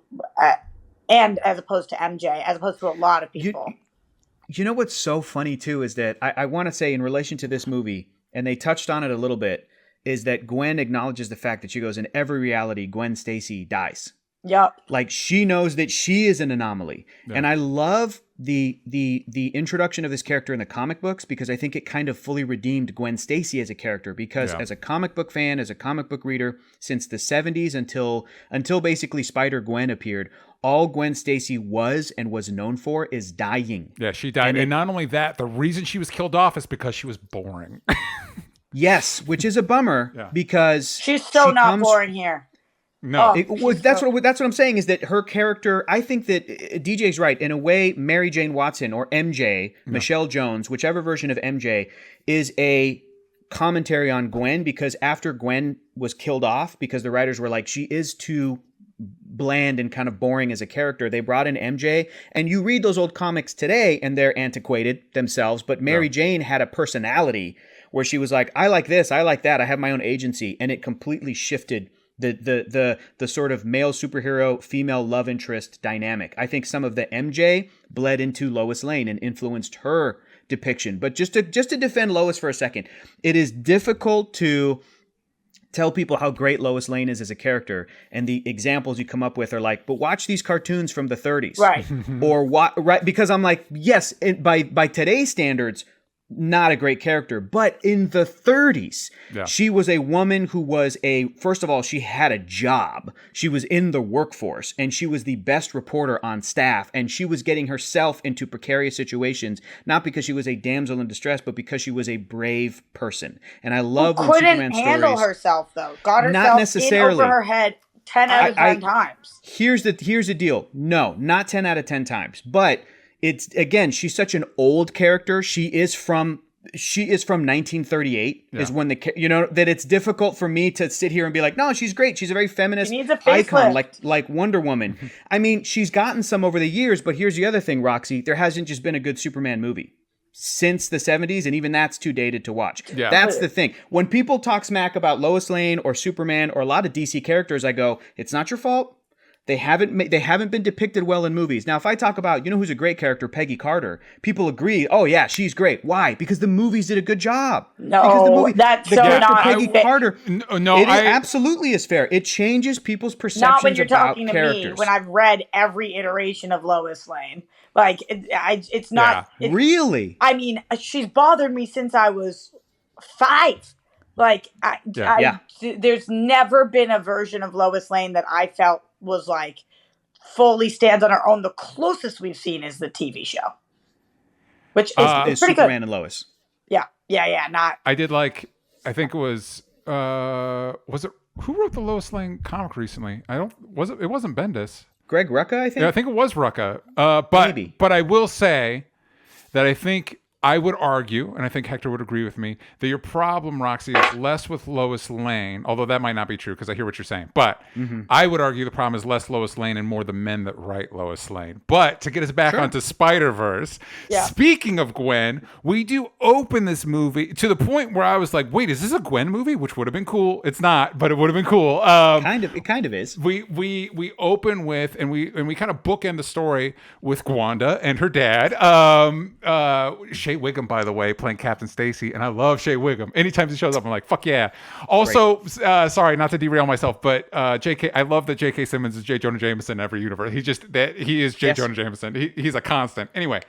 Speaker 4: and as opposed to MJ, as opposed to a lot of people.
Speaker 2: You know what's so funny, too, is that I want to say in relation to this movie, and they touched on it a little bit, is that Gwen acknowledges the fact that she goes, in every reality, Gwen Stacy dies.
Speaker 4: Yep.
Speaker 2: She knows that she is an anomaly. Yeah. And I love the introduction of this character in the comic books, because I think it kind of fully redeemed Gwen Stacy as a character, because as a comic book fan, as a comic book reader, since the 70s until basically Spider-Gwen appeared, all Gwen Stacy was known for is dying.
Speaker 1: Yeah, she died. And not only that, the reason she was killed off is because she was boring.
Speaker 2: Yes, which is a bummer because
Speaker 4: she's still not boring here.
Speaker 1: No,
Speaker 2: that's what I'm saying, is that her character, I think that DJ's right. In a way, Mary Jane Watson or MJ, Michelle Jones, whichever version of MJ, is a commentary on Gwen, because after Gwen was killed off, because the writers were like, she is too bland and kind of boring as a character, they brought in MJ. And you read those old comics today and they're antiquated themselves, but Mary Jane had a personality where she was like, I like this, I like that, I have my own agency, and it completely shifted the sort of male superhero, female love interest dynamic. I think some of the MJ bled into Lois Lane and influenced her depiction. But just to defend Lois for a second, it is difficult to tell people how great Lois Lane is as a character, and the examples you come up with are like, but watch these cartoons from the 30s.
Speaker 4: Right.
Speaker 2: Right, because I'm like, yes, by today's standards, not a great character, but in the 30s, she was a woman who was first of all, she had a job. She was in the workforce, and she was the best reporter on staff, and she was getting herself into precarious situations, not because she was a damsel in distress, but because she was a brave person. And I love when Superman stories...
Speaker 4: couldn't handle herself, though. Got herself
Speaker 2: not necessarily.
Speaker 4: in over her head 10 out of 10 times.
Speaker 2: Here's the deal. No, not 10 out of 10 times, but... It's, again, she's such an old character. She is from 1938 is when that it's difficult for me to sit here and be like, no, she's great. She's a very feminist icon like Wonder Woman. I mean, she's gotten some over the years, but here's the other thing, Roxy. There hasn't just been a good Superman movie since the 70s, and even that's too dated to watch. Yeah. That's the thing. When people talk smack about Lois Lane or Superman or a lot of DC characters, I go, it's not your fault. They haven't been depicted well in movies. Now, if I talk about, who's a great character, Peggy Carter, people agree, oh yeah, she's great. Why? Because the movies did a good job.
Speaker 4: No, that's so not
Speaker 2: Peggy Carter.
Speaker 1: No,
Speaker 2: it absolutely is fair. It changes people's perceptions about characters. Not when you're talking to me,
Speaker 4: when I've read every iteration of Lois Lane. It's not...
Speaker 2: Yeah. Really?
Speaker 4: I mean, she's bothered me since I was 5. There's never been a version of Lois Lane that I felt was fully stands on her own. The closest we've seen is the TV show, which is pretty
Speaker 2: Superman
Speaker 4: good.
Speaker 2: And Lois.
Speaker 4: Yeah. Not.
Speaker 1: I did I think it was it who wrote the Lois Lane comic recently? It wasn't Bendis.
Speaker 2: Greg Rucka, I think.
Speaker 1: Yeah, I think it was Rucka. Maybe. But I will say that I think I would argue, and I think Hector would agree with me, that your problem, Roxy, is less with Lois Lane, although that might not be true because I hear what you're saying. But I would argue the problem is less Lois Lane and more the men that write Lois Lane. But to get us back onto Spider-Verse, speaking of Gwen, we do open this movie to the point where I was like, wait, is this a Gwen movie? Which would have been cool. It's not, but it would have been cool.
Speaker 2: It kind of is.
Speaker 1: We open with, and we kind of bookend the story with Gwanda and her dad. Shea Wiggum, by the way, playing Captain Stacy, and I love Shea Wiggum. Anytime he shows up, I'm like, fuck yeah. Also, sorry, not to derail myself, but J.K. I love that J.K. Simmons is J. Jonah Jameson in every universe. He is J. Jonah Jameson. He's a constant. Anyway,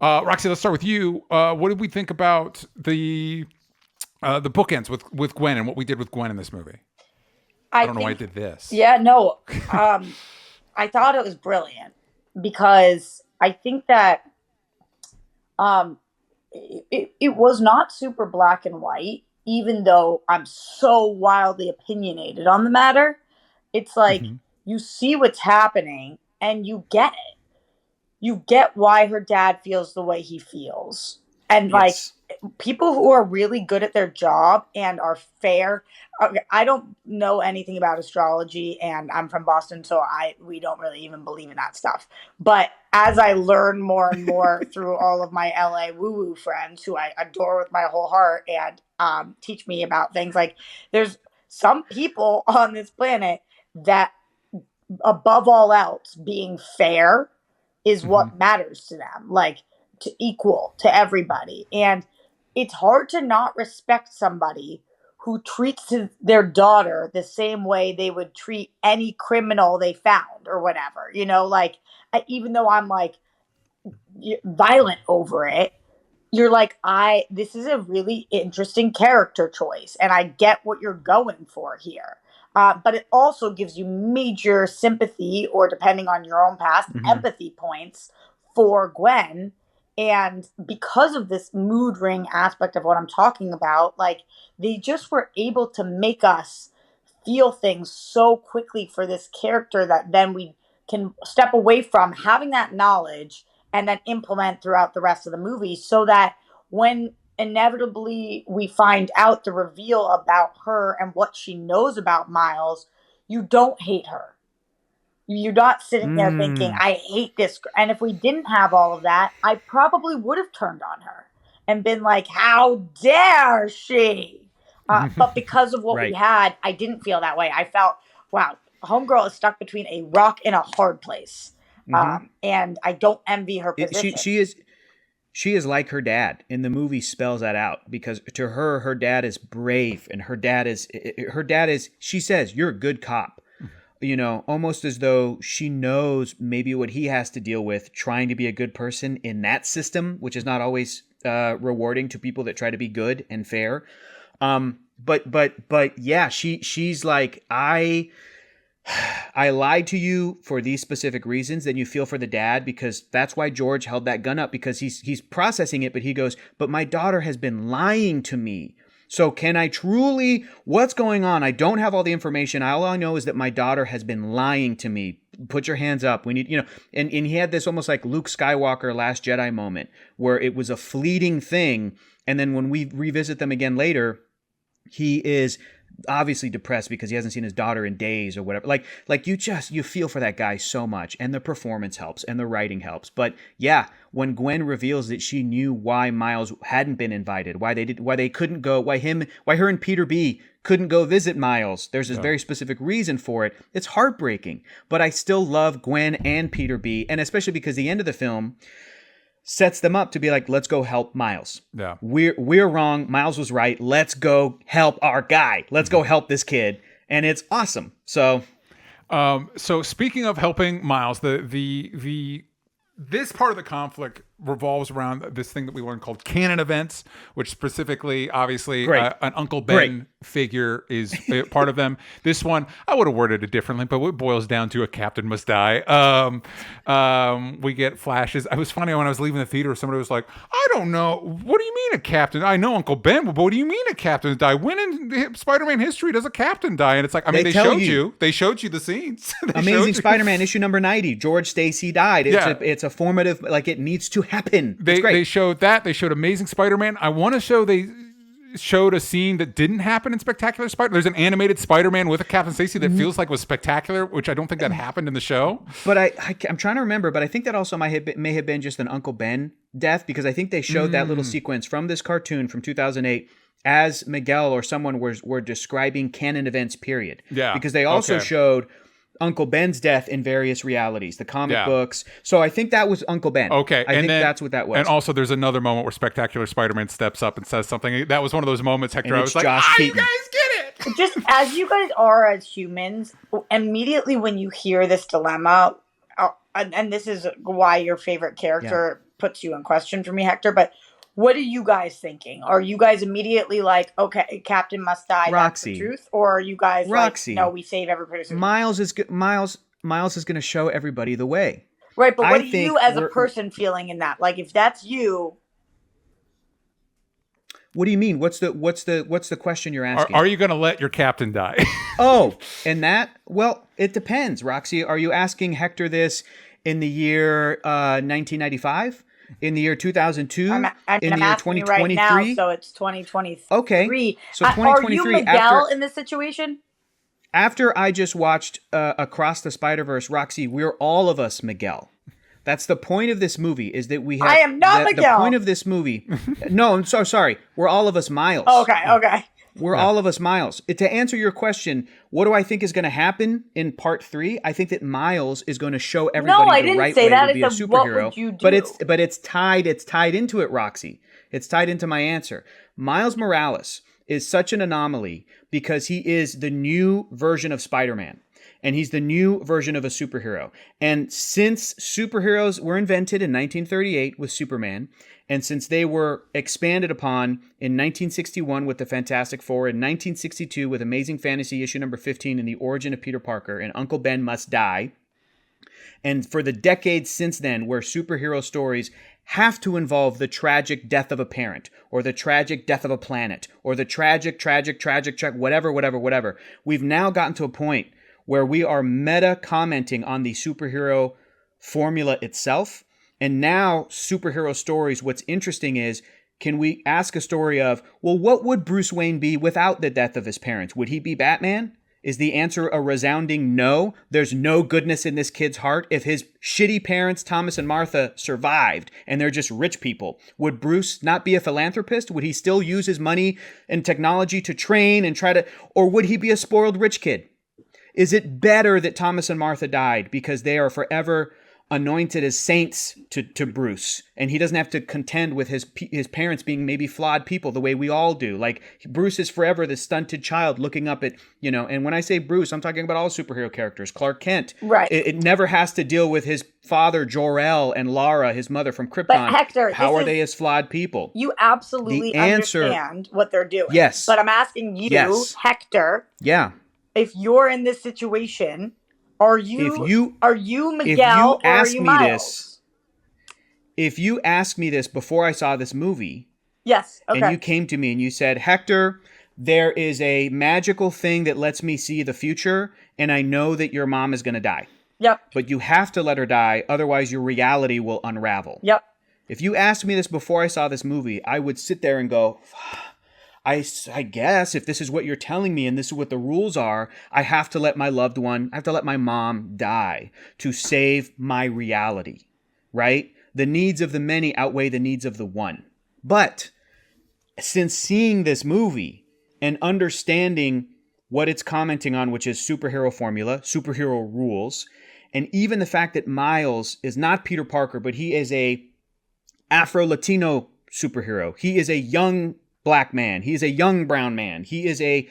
Speaker 1: Roxy, let's start with you. What did we think about the bookends with Gwen and what we did with Gwen in this movie? I don't know why I did this.
Speaker 4: Yeah, no. I thought it was brilliant because I think that it was not super black and white, even though I'm so wildly opinionated on the matter. It's like you see what's happening and you get it. You get why her dad feels the way he feels. And like people who are really good at their job and are fair. Okay, I don't know anything about astrology, and I'm from Boston, so we don't really even believe in that stuff. But as I learn more and more through all of my LA woo-woo friends who I adore with my whole heart and teach me about things, like there's some people on this planet that above all else being fair is what matters to them, like to equal to everybody. And it's hard to not respect somebody who treats their daughter the same way they would treat any criminal they found or whatever, you know, like even though I'm like violent over it, you're like, this is a really interesting character choice and I get what you're going for here. But it also gives you major sympathy or, depending on your own past, empathy points for Gwen. And because of this mood ring aspect of what I'm talking about, like they just were able to make us feel things so quickly for this character that then we can step away from having that knowledge and then implement throughout the rest of the movie, so that when inevitably we find out the reveal about her and what she knows about Miles, you don't hate her. You're not sitting there thinking, I hate this. And if we didn't have all of that, I probably would have turned on her and been like, how dare she? But because of what we had, I didn't feel that way. I felt, wow, Homegirl is stuck between a rock and a hard place. And I don't envy her position.
Speaker 2: She is like her dad, and the movie spells that out, because to her dad is brave, and her dad is, she says, you're a good cop. You know, almost as though she knows maybe what he has to deal with trying to be a good person in that system, which is not always rewarding to people that try to be good and fair. But yeah, she's like, I lied to you for these specific reasons. Then you feel for the dad, because that's why George held that gun up, because he's processing it. But he goes, but my daughter has been lying to me. So can I truly, what's going on? I don't have all the information. All I know is that my daughter has been lying to me. Put your hands up. We need, you know, and he had this almost like Luke Skywalker Last Jedi moment where it was a fleeting thing. And then when we revisit them again later, he is obviously depressed because he hasn't seen his daughter in days or whatever. Like you feel for that guy so much, and the performance helps and the writing helps. But yeah, when Gwen reveals that she knew why Miles hadn't been invited, why they couldn't go, why her and Peter B couldn't go visit Miles. There's this very specific reason for it. It's heartbreaking, but I still love Gwen and Peter B, and especially because the end of the film sets them up to be like, let's go help Miles. Yeah. We're wrong. Miles was right. Let's go help our guy. Let's go help this kid. And it's awesome. So
Speaker 1: speaking of helping Miles, this part of the conflict revolves around this thing that we learned called canon events, which specifically, obviously, an Uncle Ben figure is part of them. This one, I would have worded it differently, but it boils down to a captain must die. We get flashes. It was funny when I was leaving the theater, somebody was like, I don't know. What do you mean a captain? I know Uncle Ben, but what do you mean a captain die? When in Spider-Man history does a captain die? And it's like, I mean, they showed you the scenes.
Speaker 2: Amazing Spider-Man issue number 90. George Stacy died. It's a formative, like, it needs to happen.
Speaker 1: They showed that. They showed Amazing Spider-Man. I want to show they showed a scene that didn't happen in Spectacular Spider. There's an animated Spider-Man with a Captain Stacy that feels like was spectacular, which I don't think that happened in the show.
Speaker 2: But I'm trying to remember, but I think that also may have been just an Uncle Ben death, because I think they showed that little sequence from this cartoon from 2008 as Miguel or someone were describing canon events, period.
Speaker 1: Yeah.
Speaker 2: Because they also showed Uncle Ben's death in various realities, the comic books. So I think that was Uncle Ben.
Speaker 1: Okay.
Speaker 2: I think that's what that was.
Speaker 1: And also there's another moment where Spectacular Spider-Man steps up and says something. That was one of those moments, Hector, I was like, you guys get it!
Speaker 4: Just as you guys are as humans, immediately when you hear this dilemma, and this is why your favorite character puts you in question for me, Hector, but what are you guys thinking? Are you guys immediately like, okay, Captain must die,
Speaker 2: Roxy.
Speaker 4: that's the truth? Or are you guys
Speaker 2: Roxy.
Speaker 4: like, no, we save every person?
Speaker 2: Miles is going to show everybody the way.
Speaker 4: Right, but what are you as a person feeling in that? Like, if that's you...
Speaker 2: What do you mean? What's the question you're asking?
Speaker 1: Are you going to let your captain die?
Speaker 2: And that? Well, it depends, Roxy. Are you asking Hector this in the year 1995? In the year 2002? In the year 2023?
Speaker 4: Right now, so it's 2023.
Speaker 2: Okay. So 2023.
Speaker 4: Are you Miguel in this situation?
Speaker 2: After I just watched Across the Spider-Verse, Roxy, we're all of us Miguel. That's the point of this movie, is that we have...
Speaker 4: I am not Miguel.
Speaker 2: The point of this movie... No, I'm so sorry. We're all of us Miles.
Speaker 4: Okay.
Speaker 2: We're all of us Miles. To answer your question, what do I think is going to happen in part 3? I think that Miles is going to show everybody the right way to be a superhero.
Speaker 4: What would you do?
Speaker 2: But it's tied into it, Roxy. It's tied into my answer. Miles Morales is such an anomaly because he is the new version of Spider-Man. And he's the new version of a superhero. And since superheroes were invented in 1938 with Superman, and since they were expanded upon in 1961 with the Fantastic Four, in 1962 with Amazing Fantasy issue number 15 and the origin of Peter Parker, and Uncle Ben Must Die, and for the decades since then where superhero stories have to involve the tragic death of a parent, or the tragic death of a planet, or the tragic, whatever, we've now gotten to a point where we are meta commenting on the superhero formula itself. And now superhero stories, what's interesting is, can we ask a story of, well, what would Bruce Wayne be without the death of his parents? Would he be Batman? Is the answer a resounding no? There's no goodness in this kid's heart. If his shitty parents, Thomas and Martha, survived and they're just rich people, would Bruce not be a philanthropist? Would he still use his money and technology to train and or would he be a spoiled rich kid? Is it better that Thomas and Martha died because they are forever anointed as saints to Bruce, and he doesn't have to contend with his parents being maybe flawed people the way we all do? Like, Bruce is forever the stunted child looking up at, and when I say Bruce, I'm talking about all superhero characters. Clark Kent.
Speaker 4: Right.
Speaker 2: It never has to deal with his father, Jor-El, and Lara, his mother from Krypton.
Speaker 4: But Hector,
Speaker 2: how are they as flawed people?
Speaker 4: You absolutely understand what they're doing.
Speaker 2: Yes.
Speaker 4: But I'm asking you, Hector.
Speaker 2: Yeah.
Speaker 4: If you're in this situation, are you Miguel or are you Miles?
Speaker 2: If you asked me this before I saw this movie,
Speaker 4: yes, okay,
Speaker 2: and you came to me and you said, Hector, there is a magical thing that lets me see the future, and I know that your mom is going to die.
Speaker 4: Yep.
Speaker 2: But you have to let her die, otherwise your reality will unravel.
Speaker 4: Yep.
Speaker 2: If you asked me this before I saw this movie, I would sit there and go, I guess if this is what you're telling me and this is what the rules are, I have to let my loved one, I have to let my mom die to save my reality, right? The needs of the many outweigh the needs of the one. But since seeing this movie and understanding what it's commenting on, which is superhero formula, superhero rules, and even the fact that Miles is not Peter Parker, but he is a Afro-Latino superhero. He is a young black man. He is a young brown man. He is a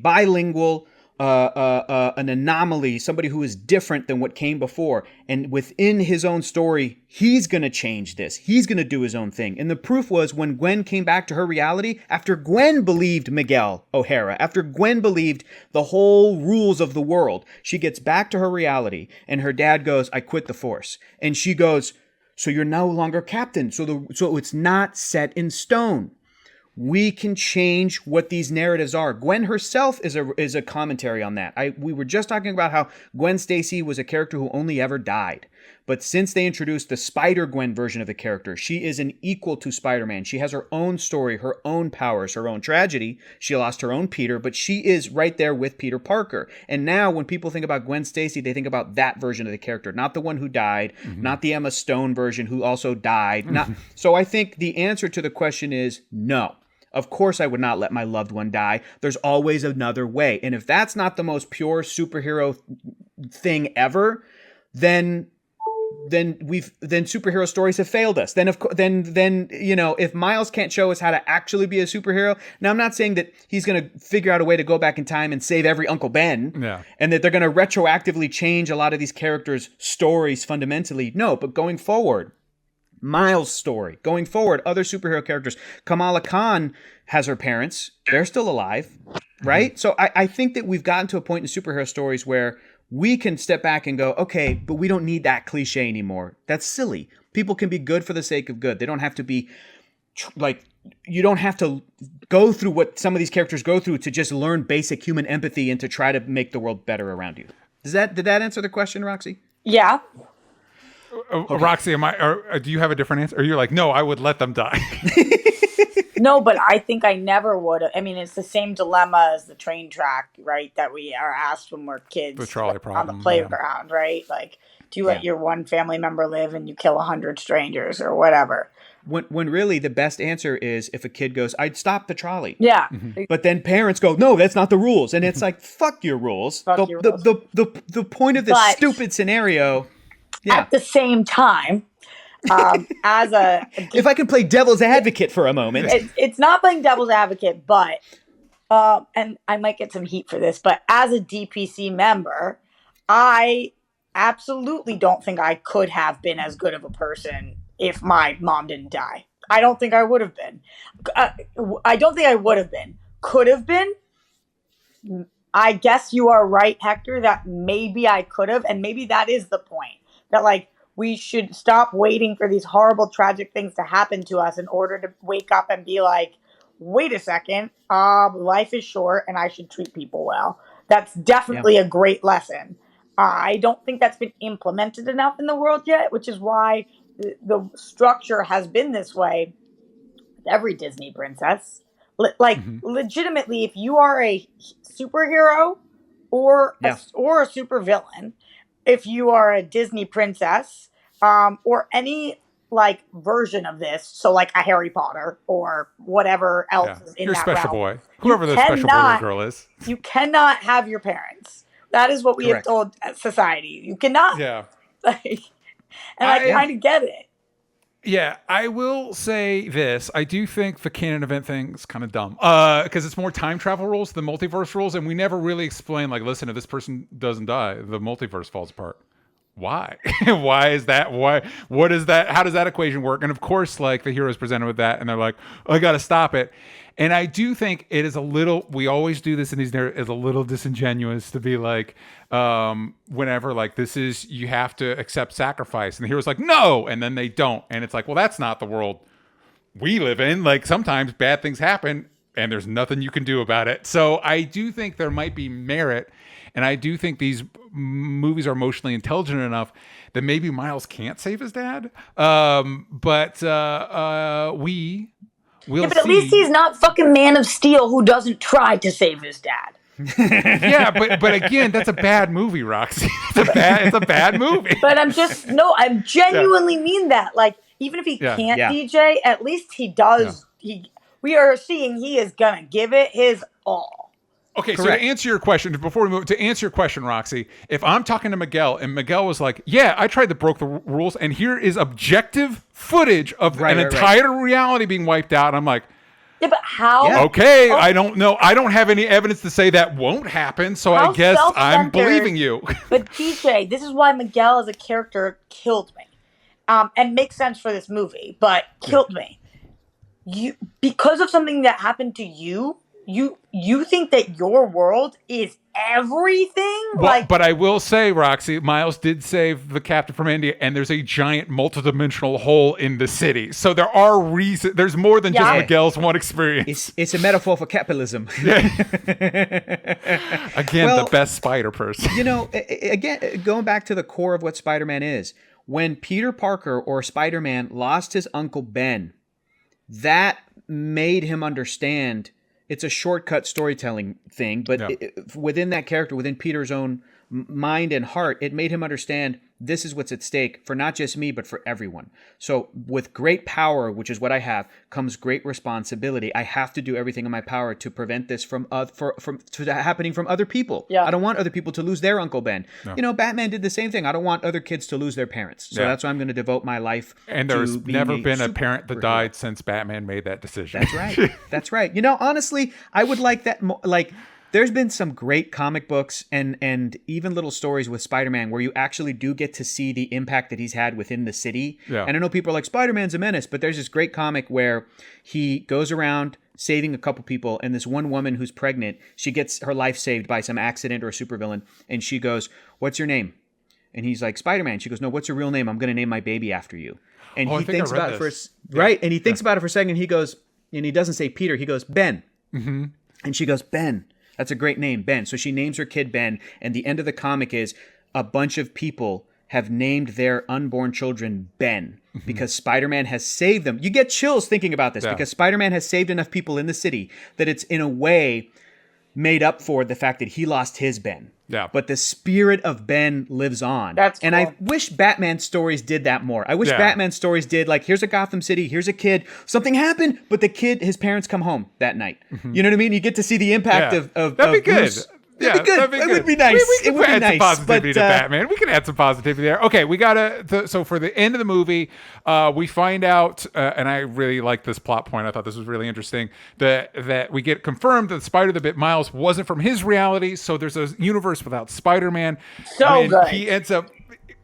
Speaker 2: bilingual, an anomaly, somebody who is different than what came before. And within his own story, he's going to change this. He's going to do his own thing. And the proof was when Gwen came back to her reality, after Gwen believed Miguel O'Hara, after Gwen believed the whole rules of the world, she gets back to her reality and her dad goes, I quit the Force. And she goes, so you're no longer captain. So it's not set in stone. We can change what these narratives are. Gwen herself is a commentary on that. We were just talking about how Gwen Stacy was a character who only ever died. But since they introduced the Spider-Gwen version of the character, she is an equal to Spider-Man. She has her own story, her own powers, her own tragedy. She lost her own Peter, but she is right there with Peter Parker. And now when people think about Gwen Stacy, they think about that version of the character, not the one who died, not the Emma Stone version who also died. So I think the answer to the question is no. Of course I would not let my loved one die. There's always another way. And if that's not the most pure superhero thing ever, then superhero stories have failed us. Then you know, if Miles can't show us how to actually be a superhero, now I'm not saying that he's going to figure out a way to go back in time and save every Uncle Ben, and that they're going to retroactively change a lot of these characters' stories fundamentally. No, but going forward, Miles' story. Going forward, other superhero characters. Kamala Khan has her parents. They're still alive, right? So I think that we've gotten to a point in superhero stories where we can step back and go, okay, but we don't need that cliche anymore. That's silly. People can be good for the sake of good. They don't have to be you don't have to go through what some of these characters go through to just learn basic human empathy and to try to make the world better around you. Did that answer the question, Roxy?
Speaker 4: Yeah.
Speaker 1: Roxy, do you have a different answer? Or you're like, no, I would let them die.
Speaker 4: No, but I think I never would. I mean, it's the same dilemma as the train track, right? That we are asked when we're kids
Speaker 1: The trolley problem,
Speaker 4: on the playground, right? Like, do you let your one family member live and you kill 100 strangers or whatever?
Speaker 2: When really the best answer is if a kid goes, I'd stop the trolley.
Speaker 4: Yeah.
Speaker 2: But then parents go, no, that's not the rules. And it's like, fuck your rules. The point of this stupid scenario. Yeah.
Speaker 4: At the same time,
Speaker 2: if I can play devil's advocate for a moment.
Speaker 4: It's not playing devil's advocate, but, and I might get some heat for this, but as a DPC member, I absolutely don't think I could have been as good of a person if my mom didn't die. I don't think I would have been. I don't think I would have been. Could have been. I guess you are right, Hector, that maybe I could have, and maybe that is the point. That, like, we should stop waiting for these horrible, tragic things to happen to us in order to wake up and be like, wait a second, life is short and I should treat people well. That's definitely a great lesson. I don't think that's been implemented enough in the world yet, which is why the structure has been this way with every Disney princess. Legitimately, if you are a superhero or a supervillain, if you are a Disney princess, or any like version of this, so like a Harry Potter or whatever else is in
Speaker 1: You're
Speaker 4: that
Speaker 1: special
Speaker 4: realm,
Speaker 1: boy, whoever the special boy girl is.
Speaker 4: You cannot have your parents. That is what we have told society. You cannot. Yeah. And I kind of get it.
Speaker 1: Yeah, I will say this. I do think the canon event thing is kind of dumb because it's more time travel rules than multiverse rules, and we never really explain, like, listen, if this person doesn't die, the multiverse falls apart. Why? Why is that? Why? What is that? How does that equation work? And of course, like, the hero's presented with that, and they're like, oh, I got to stop it. And I do think it is a little, we always do this in these narratives, is a little disingenuous to be like, whenever, like, this is, you have to accept sacrifice. And the hero's like, no. And then they don't. And it's like, well, that's not the world we live in. Like, sometimes bad things happen and there's nothing you can do about it. So I do think there might be merit. And I do think these movies are emotionally intelligent enough that maybe Miles can't save his dad. But at
Speaker 4: least he's not fucking Man of Steel who doesn't try to save his dad.
Speaker 1: Yeah, but again, that's a bad movie, Roxy. It's a bad movie.
Speaker 4: But I genuinely mean that. Like, even if he can't DJ, at least he does. We are seeing he is gonna give it his all.
Speaker 1: Okay, correct. So to answer your question, before we move, to answer your question, Roxy, if I'm talking to Miguel and Miguel was like, yeah, I tried to broke the rules and here is objective footage of an entire reality being wiped out. I'm like,
Speaker 4: yeah, but how?
Speaker 1: Yeah. Okay, I don't know. I don't have any evidence to say that won't happen, so I guess I'm believing you.
Speaker 4: But DJ, this is why Miguel as a character killed me. And makes sense for this movie, but killed me. Because of something that happened to you, you think that your world is everything?
Speaker 1: Well, but I will say, Roxy, Miles did save the captain from India, and there's a giant multidimensional hole in the city. So there are reasons. There's more than just Miguel's one experience.
Speaker 2: It's a metaphor for capitalism.
Speaker 1: Again, the best spider person.
Speaker 2: Again, going back to the core of what Spider-Man is, when Peter Parker or Spider-Man lost his Uncle Ben, that made him understand. It's a shortcut storytelling thing, but within that character, within Peter's own mind and heart, it made him understand this is what's at stake for not just me, but for everyone. So with great power, which is what I have, comes great responsibility. I have to do everything in my power to prevent this from happening from other people. Yeah. I don't want other people to lose their Uncle Ben. No. You know, Batman did the same thing. I don't want other kids to lose their parents. So that's why I'm going to devote my life
Speaker 1: and there's never been a parent that died since Batman made that decision.
Speaker 2: That's right. That's right. You know, honestly, I would like that there's been some great comic books and even little stories with Spider-Man where you actually do get to see the impact that he's had within the city. Yeah. And I know people are like, Spider-Man's a menace, but there's this great comic where he goes around saving a couple people, and this one woman who's pregnant, she gets her life saved by some accident or a supervillain, and she goes, "What's your name?" And he's like, "Spider-Man." She goes, "No, what's your real name? I'm going to name my baby after you." And he thinks about it and he thinks about it for a second. He goes, and he doesn't say Peter, he goes, "Ben." Mm-hmm. And she goes, "Ben. That's a great name, Ben." So she names her kid Ben, and the end of the comic is a bunch of people have named their unborn children Ben because Spider-Man has saved them. You get chills thinking about this because Spider-Man has saved enough people in the city that it's in a way made up for the fact that he lost his Ben. Yeah. But the spirit of Ben lives on. That's cool. And I wish Batman stories did that more. I wish Batman stories did, like, here's a Gotham City, here's a kid, something happened, but the kid, his parents come home that night. You know what I mean? You get to see the impact of
Speaker 1: that'd be good.
Speaker 2: Bruce. That'd be good. It would be nice.
Speaker 1: We would add some positivity to Batman. We can add some positivity there. Okay, we gotta. So for the end of the movie, we find out, and I really like this plot point. I thought this was really interesting. That we get confirmed that the spider that bit Miles wasn't from his reality. So there's a universe without Spider-Man.
Speaker 4: Good.
Speaker 1: He ends up.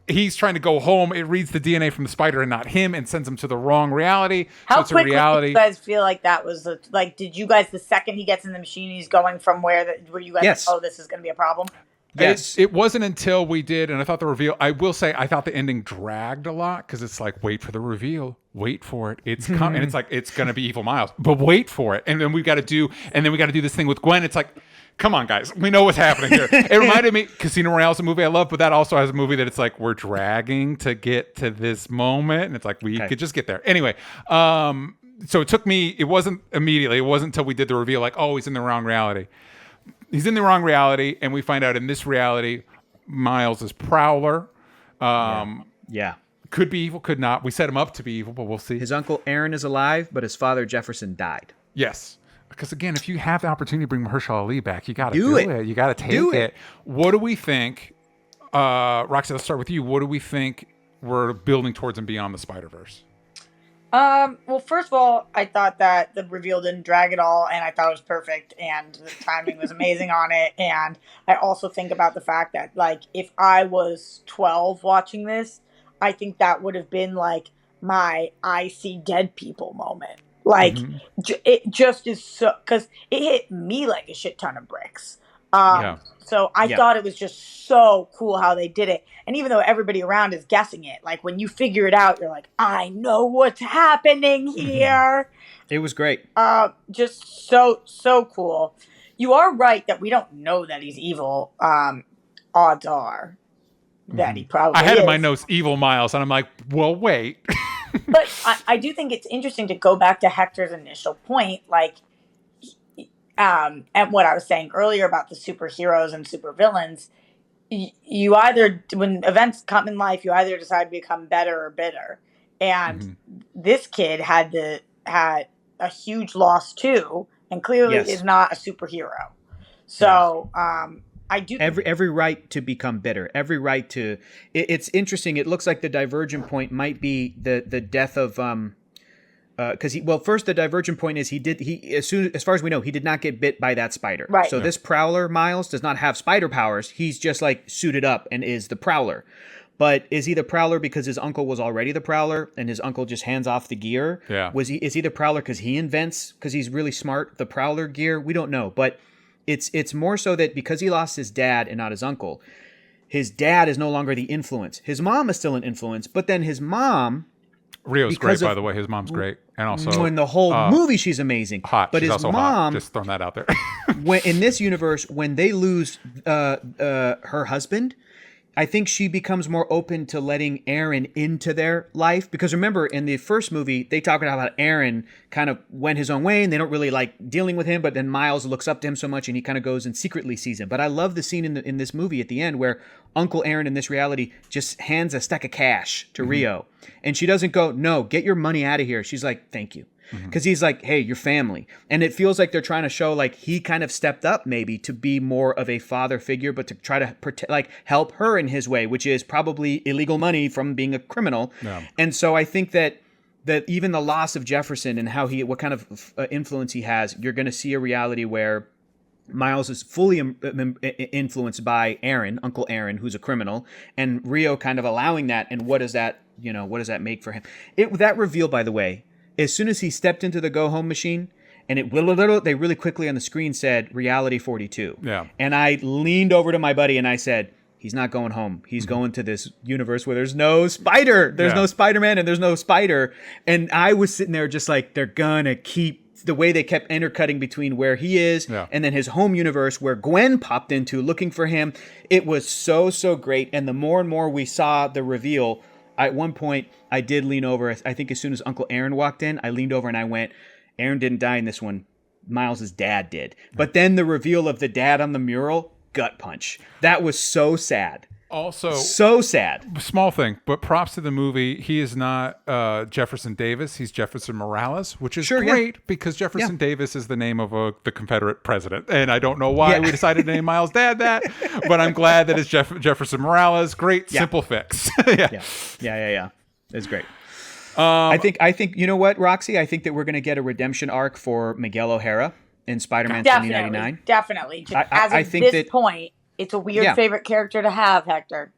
Speaker 1: He's trying to go home. It reads the DNA from the spider and not him, and sends him to the wrong reality.
Speaker 4: How quickly do you guys feel like that was? Did you guys, the second he gets in the machine, he's going from where you guys? Yes. Like, oh, this is going to be a problem.
Speaker 1: Yes. It wasn't until we did, and I thought the reveal. I will say, I thought the ending dragged a lot because it's like, wait for the reveal, wait for it. It's coming, and it's like it's going to be Evil Miles, but wait for it, and then we got to do this thing with Gwen. It's like, come on, guys. We know what's happening here. It reminded me, Casino Royale is a movie I love, but that also has a movie that it's like we're dragging to get to this moment, and it's like we could just get there. Anyway, so it took me. It wasn't immediately. It wasn't until we did the reveal, like, oh, he's in the wrong reality. He's in the wrong reality, and we find out in this reality, Miles is Prowler. Could be evil, could not. We set him up to be evil, but we'll see.
Speaker 2: His uncle Aaron is alive, but his father Jefferson died.
Speaker 1: Yes. Because again, if you have the opportunity to bring Mahershala Ali back, you got to do it. You got to take it. What do we think? Roxy, let's start with you. What do we think we're building towards and beyond the Spider-Verse?
Speaker 4: Well, first of all, I thought that the reveal didn't drag at all, and I thought it was perfect, and the timing was amazing on it. And I also think about the fact that, like, if I was 12 watching this, I think that would have been like my I see dead people moment. Like, it just is so, because it hit me like a shit ton of bricks. So I thought it was just so cool how they did it. And even though everybody around is guessing it, like, when you figure it out, you're like, I know what's happening here.
Speaker 2: It was great.
Speaker 4: Just so cool. You are right that we don't know that he's evil. Odds are that he probably
Speaker 1: I had
Speaker 4: is.
Speaker 1: in my notes Evil Miles, and I'm like, well, wait.
Speaker 4: But I do think it's interesting to go back to Hector's initial point, like, and what I was saying earlier about the superheroes and supervillains. You either, when events come in life, you either decide to become better or bitter. And this kid had a huge loss too, and clearly is not a superhero. So I do
Speaker 2: every right to become bitter, every right to. It's interesting. It looks like the divergent point might be the death of because first the divergent point is as far as we know, he did not get bit by that spider.
Speaker 4: Right.
Speaker 2: So this Prowler Miles does not have spider powers. He's just like suited up and is the Prowler. But is he the Prowler because his uncle was already the Prowler and his uncle just hands off the gear? Yeah. Is he the Prowler because he invents, because he's really smart, the Prowler gear? We don't know. But it's more so that because he lost his dad and not his uncle, his dad is no longer the influence. His mom is still an influence, but then his mom...
Speaker 1: Rio's great, by the way. His mom's great. And also...
Speaker 2: in the whole movie, she's amazing.
Speaker 1: Hot.
Speaker 2: But
Speaker 1: she's
Speaker 2: his
Speaker 1: also
Speaker 2: mom...
Speaker 1: hot. Just throwing that out there.
Speaker 2: In this universe, when they lose her husband... I think she becomes more open to letting Aaron into their life. Because remember, in the first movie, they talk about how Aaron kind of went his own way and they don't really like dealing with him. But then Miles looks up to him so much and he kind of goes and secretly sees him. But I love the scene in this movie at the end where Uncle Aaron in this reality just hands a stack of cash to Rio. And she doesn't go, no, get your money out of here. She's like, thank you. Because he's like, hey, your family. And it feels like they're trying to show like he kind of stepped up maybe to be more of a father figure, but to try to help her in his way, which is probably illegal money from being a criminal. Yeah. And so I think that even the loss of Jefferson and what kind of influence he has, you're going to see a reality where Miles is fully influenced by Aaron, Uncle Aaron, who's a criminal, and Rio kind of allowing that. And what does that make for him? That reveal, by the way, as soon as he stepped into the go home machine, and they really quickly on the screen said reality 42. Yeah. And I leaned over to my buddy and I said, he's not going home. He's going to this universe where there's no spider. There's no Spider-Man and there's no spider. And I was sitting there just like, they're gonna keep the way they kept intercutting between where he is and then his home universe where Gwen popped into looking for him. It was so, so great. And the more and more we saw the reveal, at one point, I did lean over. I think as soon as Uncle Aaron walked in, I leaned over and I went, Aaron didn't die in this one. Miles' dad did. But then the reveal of the dad on the mural, gut punch. That was so sad.
Speaker 1: Also,
Speaker 2: so sad.
Speaker 1: Small thing, but props to the movie. He is not Jefferson Davis. He's Jefferson Morales, which is great because Jefferson Davis is the name of the Confederate president. And I don't know why we decided to name Miles' dad that, but I'm glad that it's Jefferson Morales. Great, simple fix.
Speaker 2: Yeah. It's great. I think you know what, Roxy? I think that we're going to get a redemption arc for Miguel O'Hara in Spider-Man 2099.
Speaker 4: Definitely. At this point, it's a weird favorite character to have, Hector.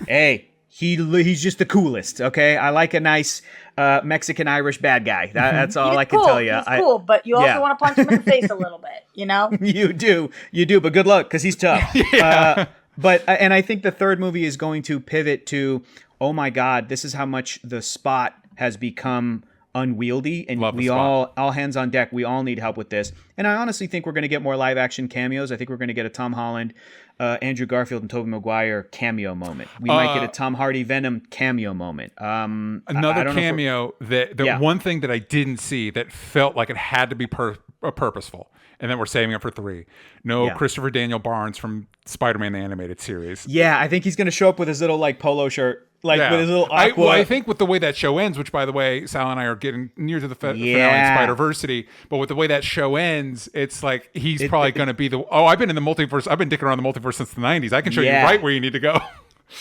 Speaker 2: Hey, he's just the coolest, okay? I like a nice Mexican-Irish bad guy. That's all I can tell you.
Speaker 4: He's cool, but you also want to punch him in the face a little bit, you know?
Speaker 2: You do, but good luck, because he's tough. And I think the third movie is going to pivot to, oh my God, this is how much the Spot has become unwieldy, and we all hands on deck. We all need help with this. And I honestly think we're going to get more live action cameos. I think we're going to get a Tom Holland, Andrew Garfield, and Tobey Maguire cameo moment. We might get a Tom Hardy Venom cameo moment.
Speaker 1: Another cameo one thing that I didn't see that felt like it had to be purposeful, and then we're saving it for 3. Christopher Daniel Barnes from Spider-Man the Animated Series.
Speaker 2: Yeah, I think he's going to show up with his little polo shirt. With his little aqua.
Speaker 1: I think with the way that show ends, which by the way, Sal and I are getting near to the finale in Spider-Versity, but with the way that show ends, it's like he's probably going to be I've been in the multiverse. I've been dicking around the multiverse since the 90s. I can show you right where you need to go.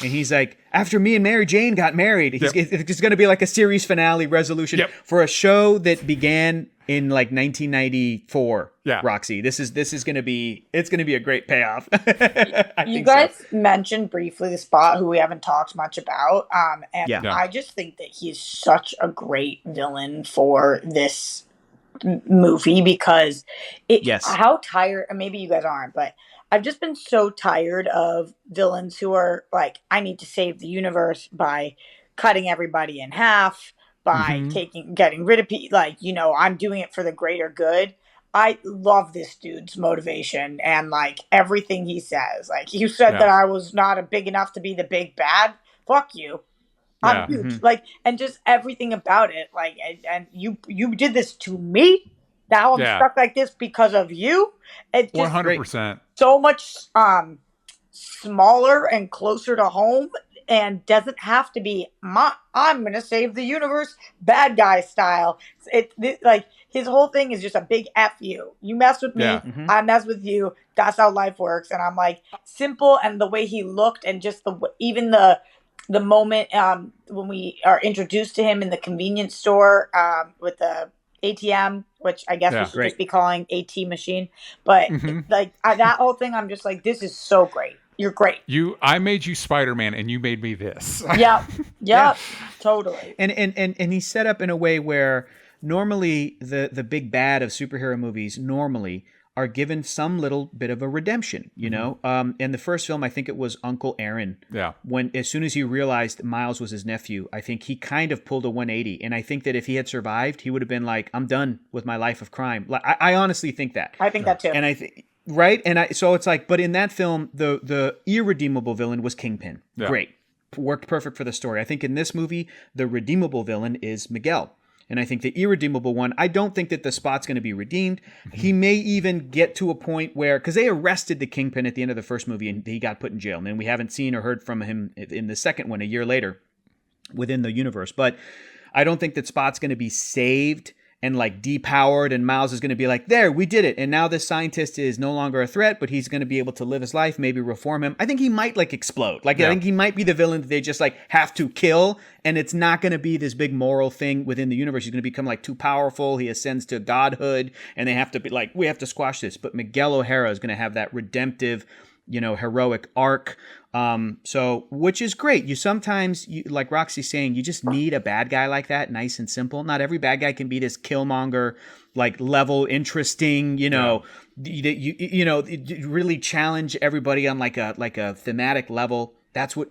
Speaker 2: And he's like, after me and Mary Jane got married, it's going to be like a series finale resolution for a show that began in like 1994. Yeah, Roxy, this is going to be a great payoff.
Speaker 4: You guys mentioned briefly the Spot, who we haven't talked much about, and I just think that he's such a great villain for this movie because how tired. Maybe you guys aren't, but I've just been so tired of villains who are like, I need to save the universe by cutting everybody in half, by getting rid of people. Like, I'm doing it for the greater good. I love this dude's motivation and like everything he says. Like, you said that I was not big enough to be the big bad. Fuck you. I'm huge. Like, and just everything about it. Like, and you did this to me. Now I'm stuck like this because of you. It's just
Speaker 1: 100%.
Speaker 4: So much smaller and closer to home, and doesn't have to be I'm going to save the universe bad guy style. Like his whole thing is just a big F you. You mess with me, I mess with you. That's how life works. And I'm like, simple, and the way he looked, and just even the moment when we are introduced to him in the convenience store with the ATM, which I guess we should just be calling AT machine. But that whole thing, I'm just like, this is so great. You're great.
Speaker 1: I made you Spider-Man, and you made me this.
Speaker 4: Yeah, totally.
Speaker 2: And he's set up in a way where normally the big bad of superhero movies normally are given some little bit of a redemption, you know? In the first film, I think it was Uncle Aaron. Yeah. As soon as he realized Miles was his nephew, I think he kind of pulled a 180. And I think that if he had survived, he would have been like, I'm done with my life of crime. Like, I honestly think that.
Speaker 4: I think that too.
Speaker 2: And right? And so it's like, but in that film, the irredeemable villain was Kingpin.
Speaker 1: Yeah.
Speaker 2: Great. Worked perfect for the story. I think in this movie, the redeemable villain is Miguel. And I think the irredeemable one, I don't think that the Spot's going to be redeemed. He may even get to a point where, because they arrested the Kingpin at the end of the first movie and he got put in jail. And then we haven't seen or heard from him in the second one a year later within the universe. But I don't think that Spot's going to be saved and like depowered, and Miles is going to be like, there, we did it. And now this scientist is no longer a threat, but he's going to be able to live his life, maybe reform him. I think he might like explode. Like, I think he might be the villain that they just like have to kill. And it's not going to be this big moral thing within the universe. He's going to become like too powerful. He ascends to godhood and they have to be like, we have to squash this. But Miguel O'Hara is going to have that redemptive, heroic arc. So, which is great. You sometimes, like Roxy's saying, you just need a bad guy like that, nice and simple. Not every bad guy can be this Killmonger, like level, interesting, you really challenge everybody on like a thematic level. That's what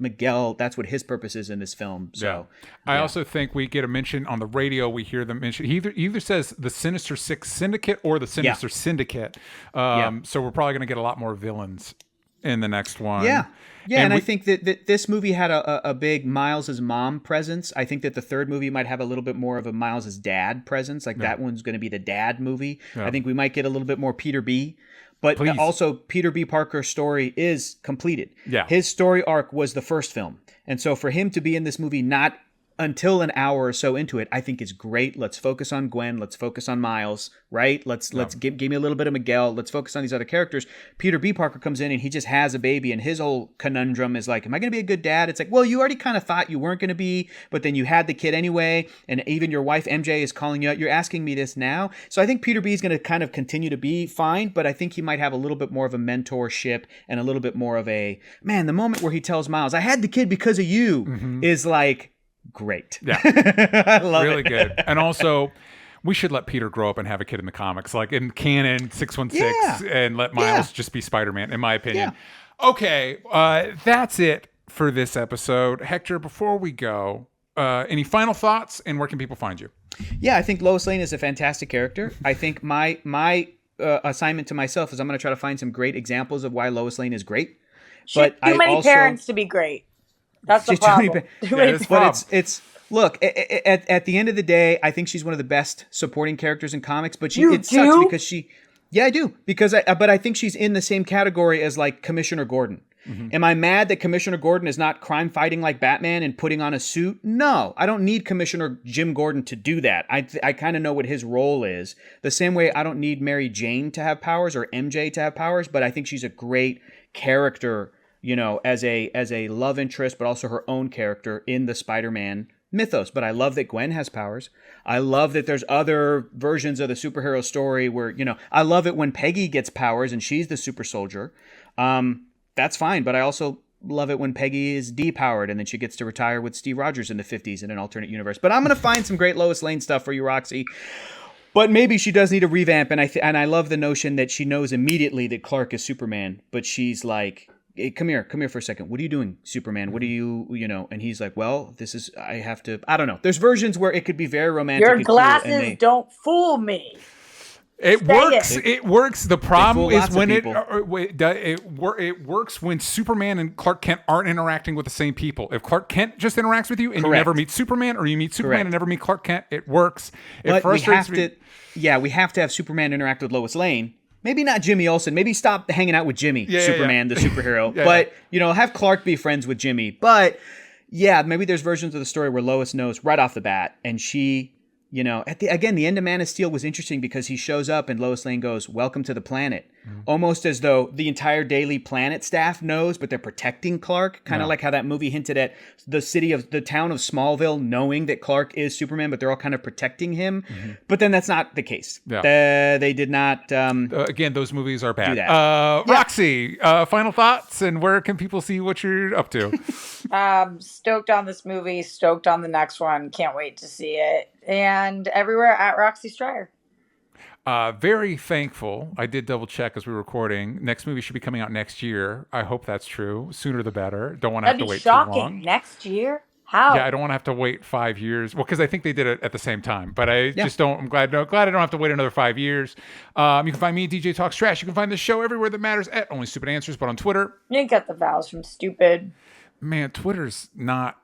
Speaker 2: his purpose is in this film. So
Speaker 1: I also think we get a mention on the radio. We hear them mention. He either says the Sinister Six Syndicate or the Sinister Syndicate. So we're probably going to get a lot more villains in the next one.
Speaker 2: Yeah. And I think that this movie had a big Miles's mom presence. I think that the third movie might have a little bit more of a Miles's dad presence. Like that one's going to be the dad movie. Yeah. I think we might get a little bit more Peter B. But also Peter B. Parker's story is completed. Yeah. His story arc was the first film. And so for him to be in this movie not until an hour or so into it, I think is great. Let's focus on Gwen. Let's focus on Miles, right? Let's give me a little bit of Miguel. Let's focus on these other characters. Peter B. Parker comes in and he just has a baby, and his whole conundrum is like, am I going to be a good dad? It's like, well, you already kind of thought you weren't going to be, but then you had the kid anyway, and even your wife MJ is calling you out. You're asking me this now. So I think Peter B. is going to kind of continue to be fine, but I think he might have a little bit more of a mentorship and a little bit more of a, man, the moment where he tells Miles, I had the kid because of you, is like, great.
Speaker 1: Yeah.
Speaker 2: I love
Speaker 1: really
Speaker 2: it.
Speaker 1: Good. And also, we should let Peter grow up and have a kid in the comics, like in Canon 616, and let Miles just be Spider-Man, in my opinion. Yeah. Okay, that's it for this episode. Hector, before we go, any final thoughts, and where can people find you?
Speaker 2: Yeah, I think Lois Lane is a fantastic character. I think my assignment to myself is I'm going to try to find some great examples of why Lois Lane is great.
Speaker 4: But too many parents to be great. That's the problem.
Speaker 2: But it's look, at the end of the day, I think she's one of the best supporting characters in comics. But it sucks because I do, because I think she's in the same category as like Commissioner Gordon. Mm-hmm. Am I mad that Commissioner Gordon is not crime fighting like Batman and putting on a suit? No, I don't need Commissioner Jim Gordon to do that. I kind of know what his role is. The same way I don't need Mary Jane to have powers or MJ to have powers, but I think she's a great character, as a love interest, but also her own character in the Spider-Man mythos. But I love that Gwen has powers. I love that there's other versions of the superhero story where, I love it when Peggy gets powers and she's the super soldier. That's fine. But I also love it when Peggy is depowered and then she gets to retire with Steve Rogers in the 50s in an alternate universe. But I'm going to find some great Lois Lane stuff for you, Roxy. But maybe she does need a revamp. And I love the notion that she knows immediately that Clark is Superman, but she's like, hey, come here for a second. What are you doing, Superman? What are you, And he's like, well, I don't know. There's versions where it could be very romantic.
Speaker 4: Your glasses don't fool me.
Speaker 1: It works. It works. The problem is when it works when Superman and Clark Kent aren't interacting with the same people. If Clark Kent just interacts with you and you never meet Superman, or you meet Superman and never meet Clark Kent, it works. It frustrates me.
Speaker 2: We have to have Superman interact with Lois Lane. Maybe not Jimmy Olsen. Maybe stop hanging out with Jimmy, Superman, the superhero. But, have Clark be friends with Jimmy. But, maybe there's versions of the story where Lois knows right off the bat. And she, the end of Man of Steel was interesting because he shows up and Lois Lane goes, welcome to the planet. Mm-hmm. Almost as though the entire Daily Planet staff knows, but they're protecting Clark. Kind of like how that movie hinted at the town of Smallville knowing that Clark is Superman, but they're all kind of protecting him. Mm-hmm. But then that's not the case. Yeah. They did not.
Speaker 1: Again, those movies are bad. Do that. Roxy, final thoughts, and where can people see what you're up to?
Speaker 4: Stoked on this movie. Stoked on the next one. Can't wait to see it. And everywhere at Roxy Stryer.
Speaker 1: Very thankful. I did double check as we were recording. Next movie should be coming out next year. I hope that's true. Sooner the better. Don't want to have to wait too long.
Speaker 4: Next year? How?
Speaker 1: Yeah, I don't want to have to wait 5 years. Well, because I think they did it at the same time, but I just don't. I'm glad I don't have to wait another 5 years. You can find me, DJ Talks Trash. You can find the show everywhere that matters at Only Stupid Answers, but on Twitter.
Speaker 4: You get the vowels from stupid.
Speaker 1: Man, Twitter's not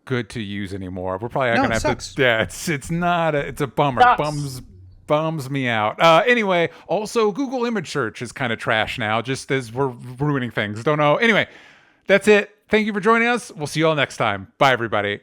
Speaker 1: good to use anymore. We're probably gonna have
Speaker 2: sucks.
Speaker 1: to. Yeah, it's not. It's a bummer.
Speaker 4: Sucks.
Speaker 1: Bums me out. Anyway, also Google image search is kind of trash now. Just as we're ruining things. Don't know. Anyway, that's it. Thank you for joining us. We'll see you all next time. Bye, everybody.